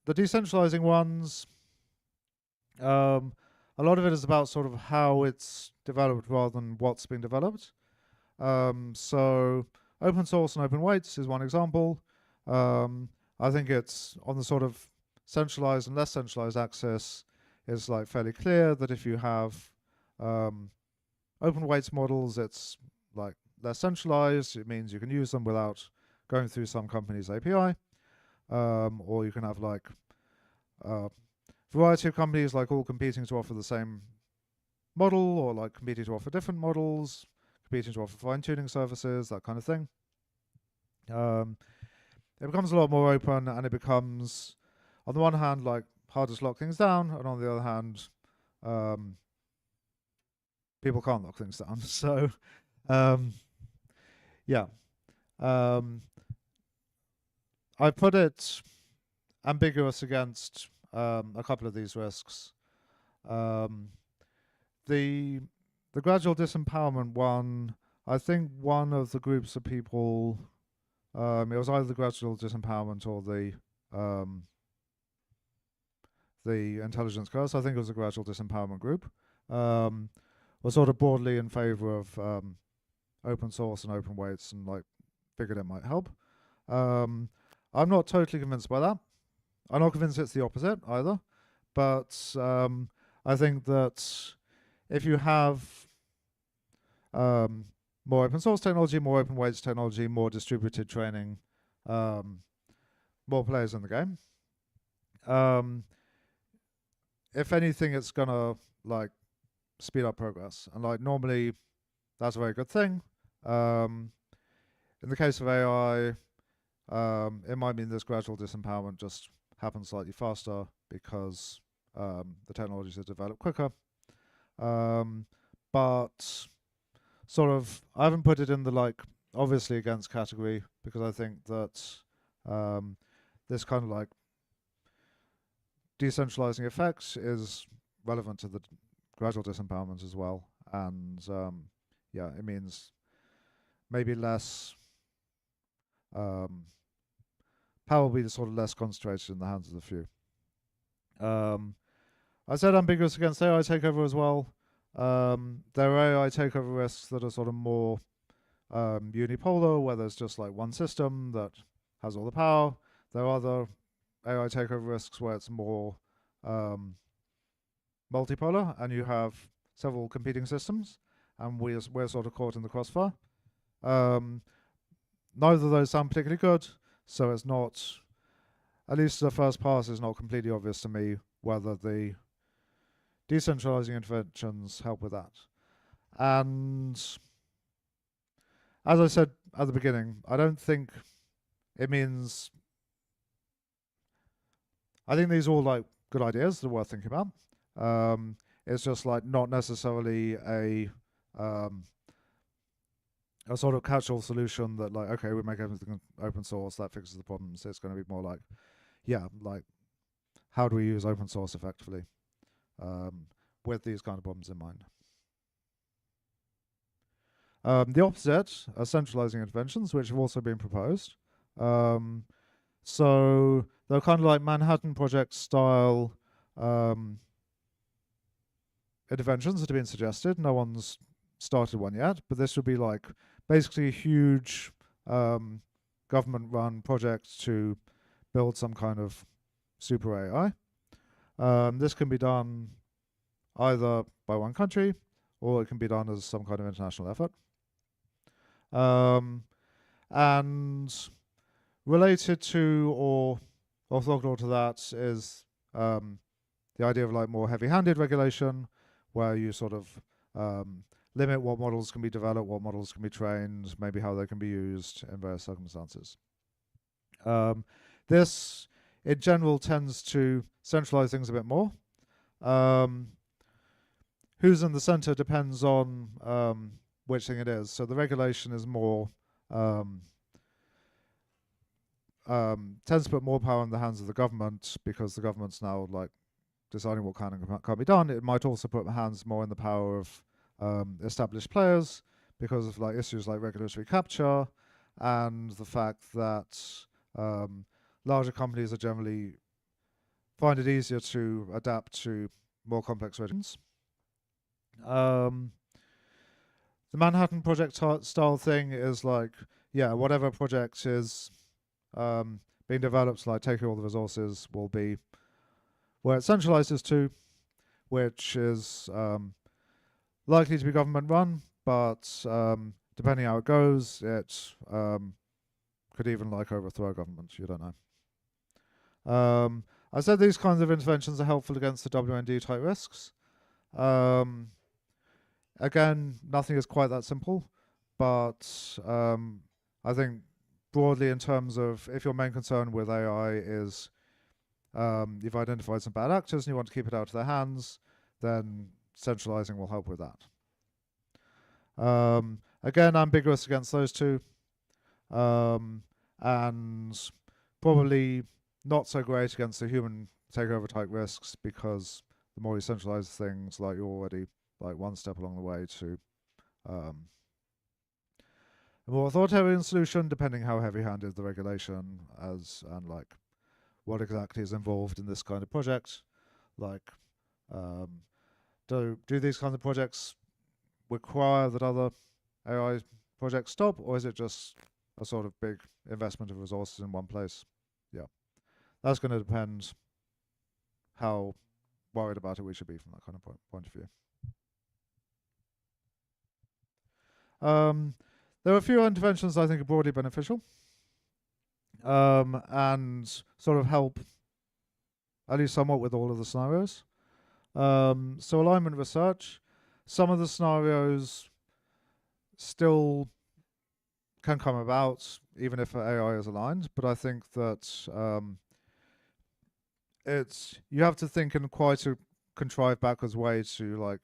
the decentralizing ones, a lot of it is about sort of how it's developed rather than what's being developed. So open source and open weights is one example. I think it's on the sort of centralized and less centralized axis is like fairly clear that if you have open weights models, it's like less centralized. It means you can use them without going through some company's API, or you can have like a variety of companies like all competing to offer the same model, or like competing to offer different models, competing to offer fine-tuning services, that kind of thing. It becomes a lot more open, and it becomes, on the one hand, like harder to lock things down, and on the other hand, people can't lock things down. So, yeah, I put it ambiguous against a couple of these risks. The gradual disempowerment one, I think one of the groups of people, it was either the gradual disempowerment or the intelligence curse. I think it was a gradual disempowerment group. Was sort of broadly in favor of open source and open weights and like figured it might help. I'm not totally convinced by that. I'm not convinced it's the opposite either. But I think that if you have more open source technology, more open weights technology, more distributed training, more players in the game, if anything, it's gonna like speed up progress. And like normally, that's a very good thing. In the case of AI, it might mean this gradual disempowerment just happens slightly faster because the technologies are developed quicker. But sort of, I haven't put it in the like obviously against category because I think that this kind of like decentralizing effect is relevant to the gradual disempowerment as well. And yeah, it means maybe less power will be sort of less concentrated in the hands of the few. I said ambiguous against AI takeover as well. There are AI takeover risks that are sort of more unipolar, where there's just like one system that has all the power. There are other AI takeover risks where it's more multipolar, and you have several competing systems, and we're sort of caught in the crossfire. Neither of those sound particularly good, so it's not, at least the first pass, is not completely obvious to me whether the decentralizing interventions help with that. And as I said at the beginning, I don't think it means. I think these are all like good ideas that are worth thinking about. It's just like not necessarily a sort of catch-all solution that like, okay, we make everything open source, that fixes the problems. It's going to be more like, yeah, like how do we use open source effectively with these kind of problems in mind. The opposite are centralizing interventions, which have also been proposed. So they're kind of like Manhattan Project style interventions that have been suggested. No one's started one yet, but this would be like basically a huge government-run project to build some kind of super AI. This can be done either by one country, or it can be done as some kind of international effort. And related to or orthogonal to that is the idea of like more heavy-handed regulation, where you sort of limit what models can be developed, what models can be trained, maybe how they can be used in various circumstances. This, in general, tends to centralize things a bit more. Who's in the center depends on which thing it is. So the regulation is more tends to put more power in the hands of the government because the government's now like deciding what can and can't be done. It might also put hands more in the power of established players because of like issues like regulatory capture and the fact that larger companies are generally find it easier to adapt to more complex regimes. The Manhattan Project style thing is like, yeah, whatever project is being developed, like taking all the resources, will be where it centralizes to, which is likely to be government run, but depending how it goes, it could even like overthrow a government. You don't know. I said these kinds of interventions are helpful against the WND type risks. Again, nothing is quite that simple, but I think broadly in terms of if your main concern with AI is you've identified some bad actors and you want to keep it out of their hands, then centralizing will help with that. Again, ambiguous against those two, and probably not so great against the human takeover type risks because the more you centralize things, like you're already like one step along the way to a more authoritarian solution, depending how heavy-handed the regulation as and like what exactly is involved in this kind of project. Like, do these kinds of projects require that other AI projects stop, or is it just a sort of big investment of resources in one place. Yeah, that's going to depend how worried about it we should be from that kind of point of view. There are a few interventions I think are broadly beneficial and sort of help at least somewhat with all of the scenarios. So alignment research, some of the scenarios still can come about even if AI is aligned, but I think that you have to think in quite a contrived backwards way to like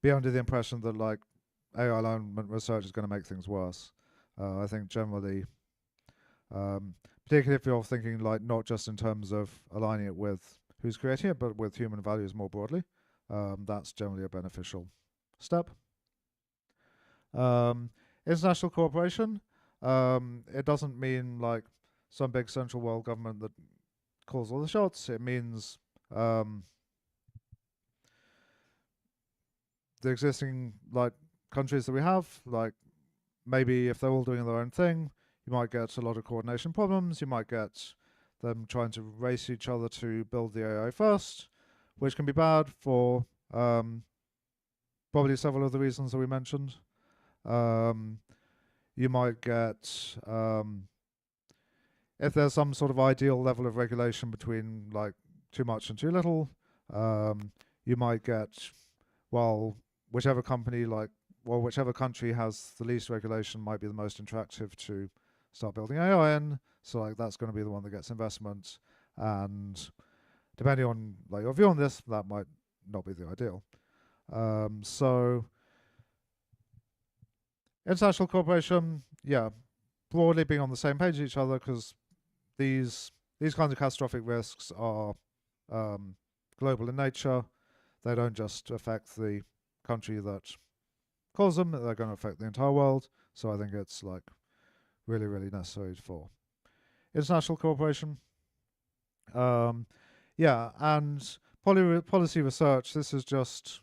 be under the impression that like AI alignment research is going to make things worse. I think generally, particularly if you're thinking like not just in terms of aligning it with who's creating it, but with human values more broadly, that's generally a beneficial step. International cooperation, it doesn't mean like some big central world government that calls all the shots. It means the existing like countries that we have, like maybe if they're all doing their own thing, you might get a lot of coordination problems. You might get them trying to race each other to build the AI first, which can be bad for probably several of the reasons that we mentioned. You might get if there's some sort of ideal level of regulation between like too much and too little, you might get, well, whichever company whichever country has the least regulation might be the most attractive to start building AI in. So like that's going to be the one that gets investment, and depending on like your view on this, that might not be the ideal. So international cooperation, yeah, broadly being on the same page as each other, because these kinds of catastrophic risks are global in nature. They don't just affect the country that caused them, they're going to affect the entire world. So I think it's like really, really necessary for international cooperation. Yeah, and policy research, this is just,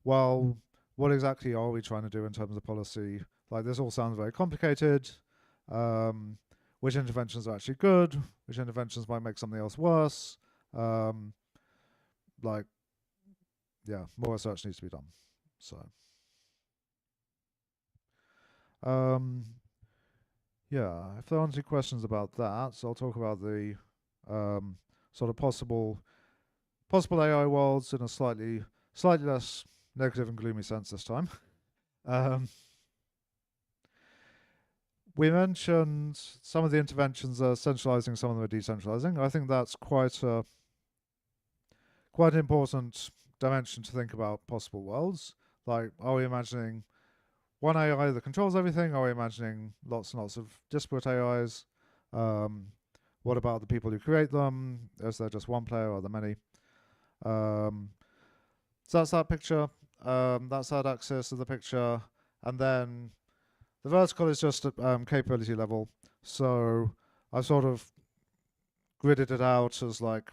well, what exactly are we trying to do in terms of policy? Like this all sounds very complicated. Which interventions are actually good? Which interventions might make something else worse? Like, yeah, more research needs to be done. So, yeah, if there aren't any questions about that, so I'll talk about the sort of possible AI worlds in a slightly less negative and gloomy sense this time. We mentioned some of the interventions are centralizing, some of them are decentralizing. I think that's quite an important dimension to think about possible worlds. Like, are we imagining one AI that controls everything? Are we imagining lots and lots of disparate AIs? What about the people who create them? Is there just one player or are there many? So that's that picture. That's that axis of the picture. And then the vertical is just capability level. So I sort of gridded it out as like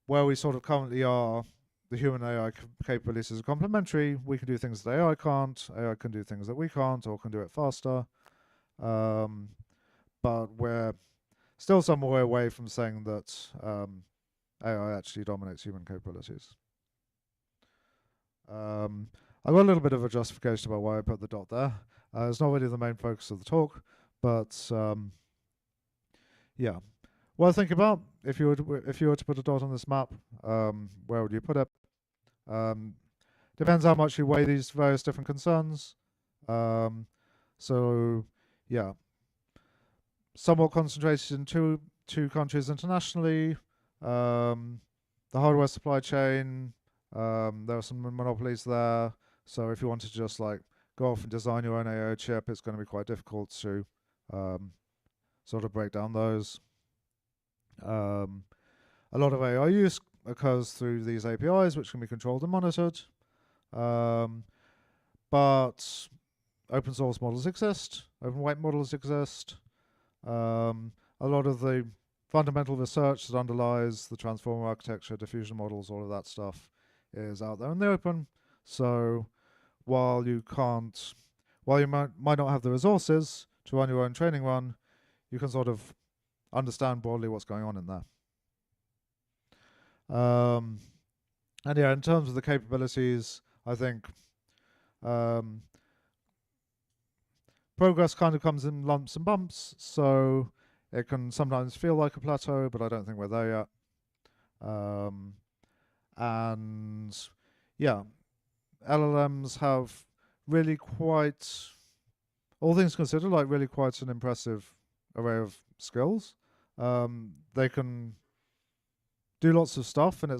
where we sort of currently are. The human AI capabilities are complementary. We can do things that AI can't. AI can do things that we can't, or can do it faster. But we're still some way away from saying that AI actually dominates human capabilities. I've got a little bit of a justification about why I put the dot there. It's not really the main focus of the talk, but yeah. Well, think about if you were to put a dot on this map, where would you put it? Depends how much you weigh these various different concerns. So yeah, somewhat concentrated in two countries internationally. The hardware supply chain. There are some monopolies there. So if you want to just like go off and design your own AI chip, it's going to be quite difficult to sort of break down those. A lot of AI use occurs through these APIs, which can be controlled and monitored. But open source models exist, open weight models exist. A lot of the fundamental research that underlies the transformer architecture, diffusion models, all of that stuff is out there in the open. So while while you might not have the resources to run your own training run, you can sort of understand broadly what's going on in there. And yeah, in terms of the capabilities, I think progress kind of comes in lumps and bumps, so it can sometimes feel like a plateau, but I don't think we're there yet. And yeah, LLMs have really quite, all things considered, like really quite an impressive array of skills. They can do lots of stuff, and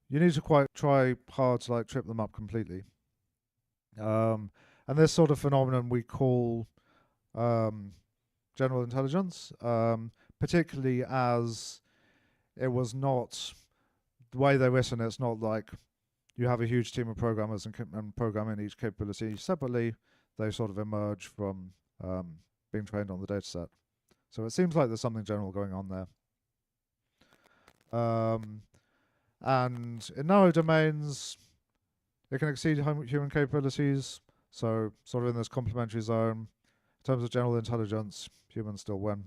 you need to quite try hard to like trip them up completely. And this sort of phenomenon we call general intelligence, particularly as it was not the way they're written. It's not like you have a huge team of programmers and programming each capability separately. They sort of emerge from being trained on the data set. So it seems like there's something general going on there. And in narrow domains, it can exceed human capabilities. So sort of in this complementary zone. In terms of general intelligence, humans still win.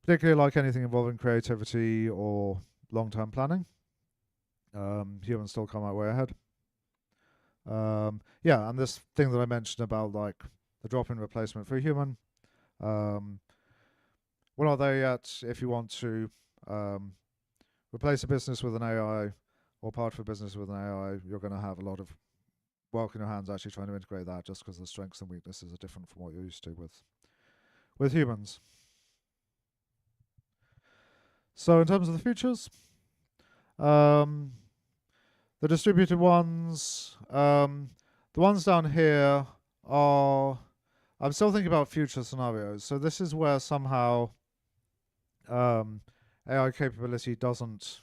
Particularly like anything involving creativity or long-term planning, humans still come out way ahead. Yeah, and this thing that I mentioned about like the drop-in replacement for a human, we're not there yet. If you want to replace a business with an AI or part of a business with an AI, you're going to have a lot of work in your hands actually trying to integrate that, just because the strengths and weaknesses are different from what you're used to with humans. So in terms of the futures, the distributed ones, the ones down here are, I'm still thinking about future scenarios. So this is where somehow AI capability doesn't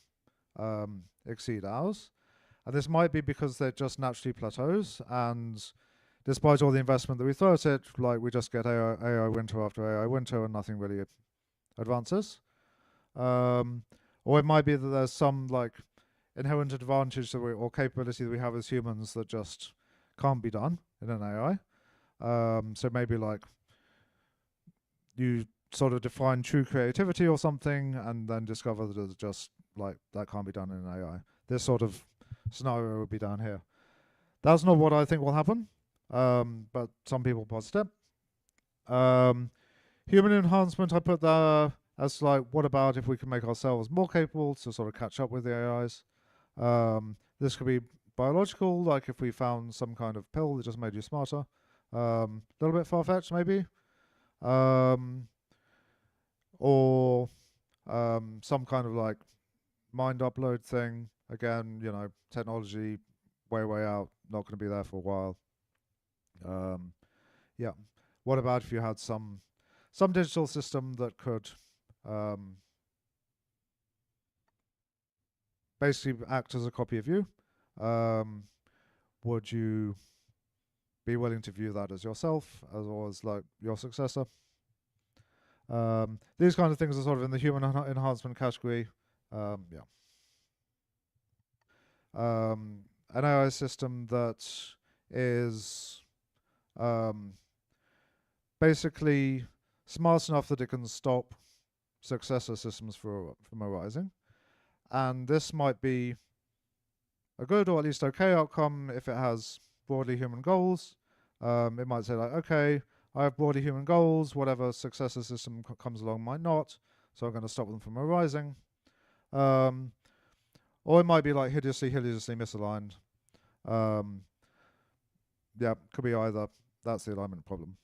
exceed ours. And this might be because they're just naturally plateaus, and despite all the investment that we throw at it, like we just get AI winter after AI winter and nothing really advances. Or it might be that there's some like inherent advantage that or capability that we have as humans that just can't be done in an AI. So maybe like you sort of define true creativity or something and then discover that it's just like that can't be done in an AI. This sort of scenario would be down here. That's not what I think will happen, but some people posit it. Human enhancement, I put there as like, what about if we can make ourselves more capable to sort of catch up with the AIs? This could be biological, like if we found some kind of pill that just made you smarter. A little bit far-fetched, maybe. Or some kind of like mind upload thing. Again, you know, technology way out, not going to be there for a while. Yeah. What about if you had some digital system that could basically act as a copy of you? Would you be willing to view that as yourself, as like your successor? These kind of things are sort of in the human enhancement category. Yeah. An AI system that is basically smart enough that it can stop successor systems from arising. And this might be a good or at least okay outcome if it has broadly human goals. It might say like, okay, I have broadly human goals, whatever successor system comes along might not, so I'm going to stop them from arising. Or it might be like hideously misaligned. Yeah, could be either. That's the alignment problem.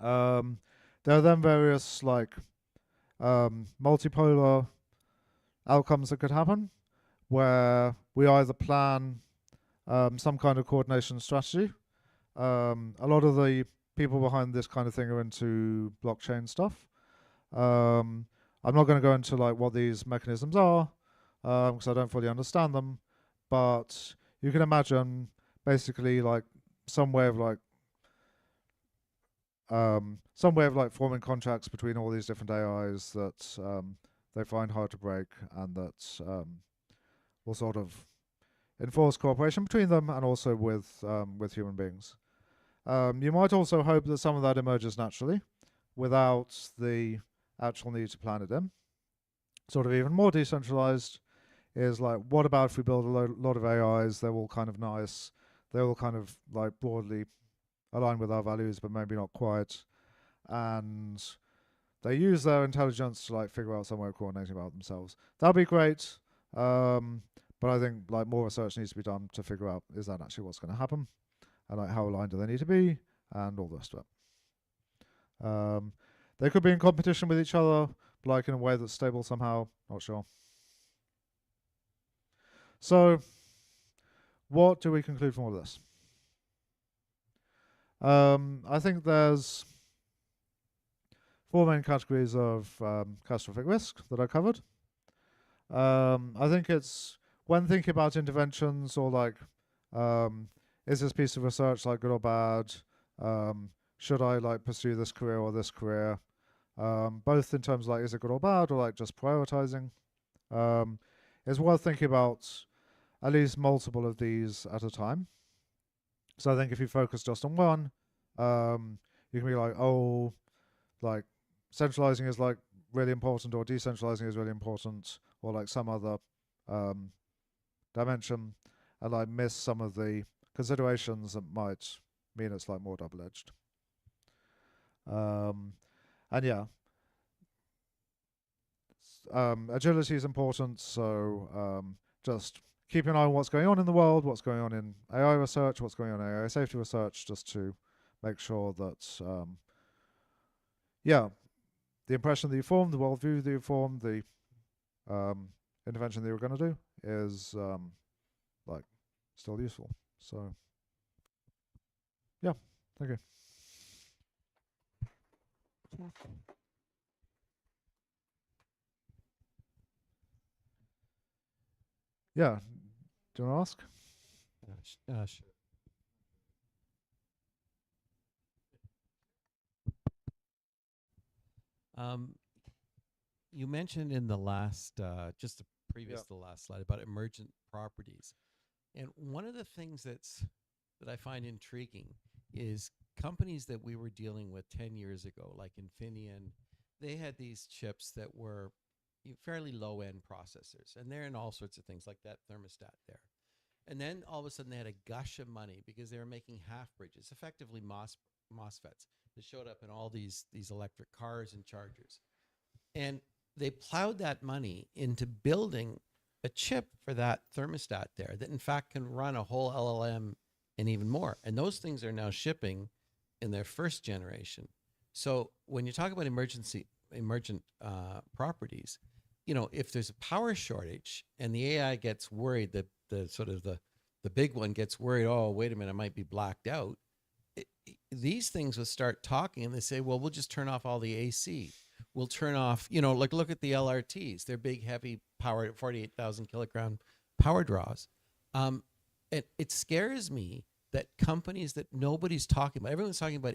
There are then various like multipolar outcomes that could happen, where we either plan some kind of coordination strategy. A lot of the people behind this kind of thing are into blockchain stuff. I'm not going to go into like what these mechanisms are because I don't fully understand them, but you can imagine basically like some way of like forming contracts between all these different AIs that they find hard to break, and that will sort of enforce cooperation between them and also with human beings. You might also hope that some of that emerges naturally without the actual need to plan it in. Sort of even more decentralized is like, what about if we build a lot of AIs? They're all kind of nice. They're all kind of like broadly aligned with our values, but maybe not quite. And they use their intelligence to like figure out some way of coordinating about themselves. That'd be great. But I think like more research needs to be done to figure out, is that actually what's going to happen, and like how aligned do they need to be, and all the rest of it. They could be in competition with each other, but like in a way that's stable somehow. Not sure. So, what do we conclude from all of this? I think there's 4 main categories of catastrophic risk that I covered. I think it's, when thinking about interventions or like, is this piece of research like good or bad? Should I like pursue this career or this career? Both in terms of like, is it good or bad, or like just prioritizing? It's worth thinking about at least multiple of these at a time. So I think if you focus just on one, you can be like, oh, like centralizing is like really important, or decentralizing is really important, or like some other dimension, and like miss some of the considerations that might mean it's like more double-edged. And yeah, agility is important, so just keep an eye on what's going on in the world, what's going on in AI research, what's going on in AI safety research, just to make sure that, yeah, the impression that you formed, the worldview that you formed, the intervention that you're going to do is like still useful. So, yeah, thank you. Jeff. Yeah, do you want to ask? Sure. You mentioned in the last, just the previous to the last slide, about emergent properties, and one of the things that I find intriguing is companies that we were dealing with 10 years ago, like Infineon. They had these chips that were fairly low-end processors, and they're in all sorts of things like that thermostat there. And then all of a sudden they had a gush of money because they were making half bridges, effectively MOSFETs, that showed up in all these electric cars and chargers. And they plowed that money into building a chip for that thermostat there that in fact can run a whole LLM and even more. And those things are now shipping in their first generation. So when you talk about emergent properties, you know, if there's a power shortage and the AI gets worried, that the big one gets worried, oh, wait a minute, I might be blacked out. These things will start talking and they say, well, we'll just turn off all the AC. We'll turn off, you know, like look at the LRTs. They're big, heavy power, 48,000 kilogram power draws. It scares me that companies that nobody's talking about, everyone's talking about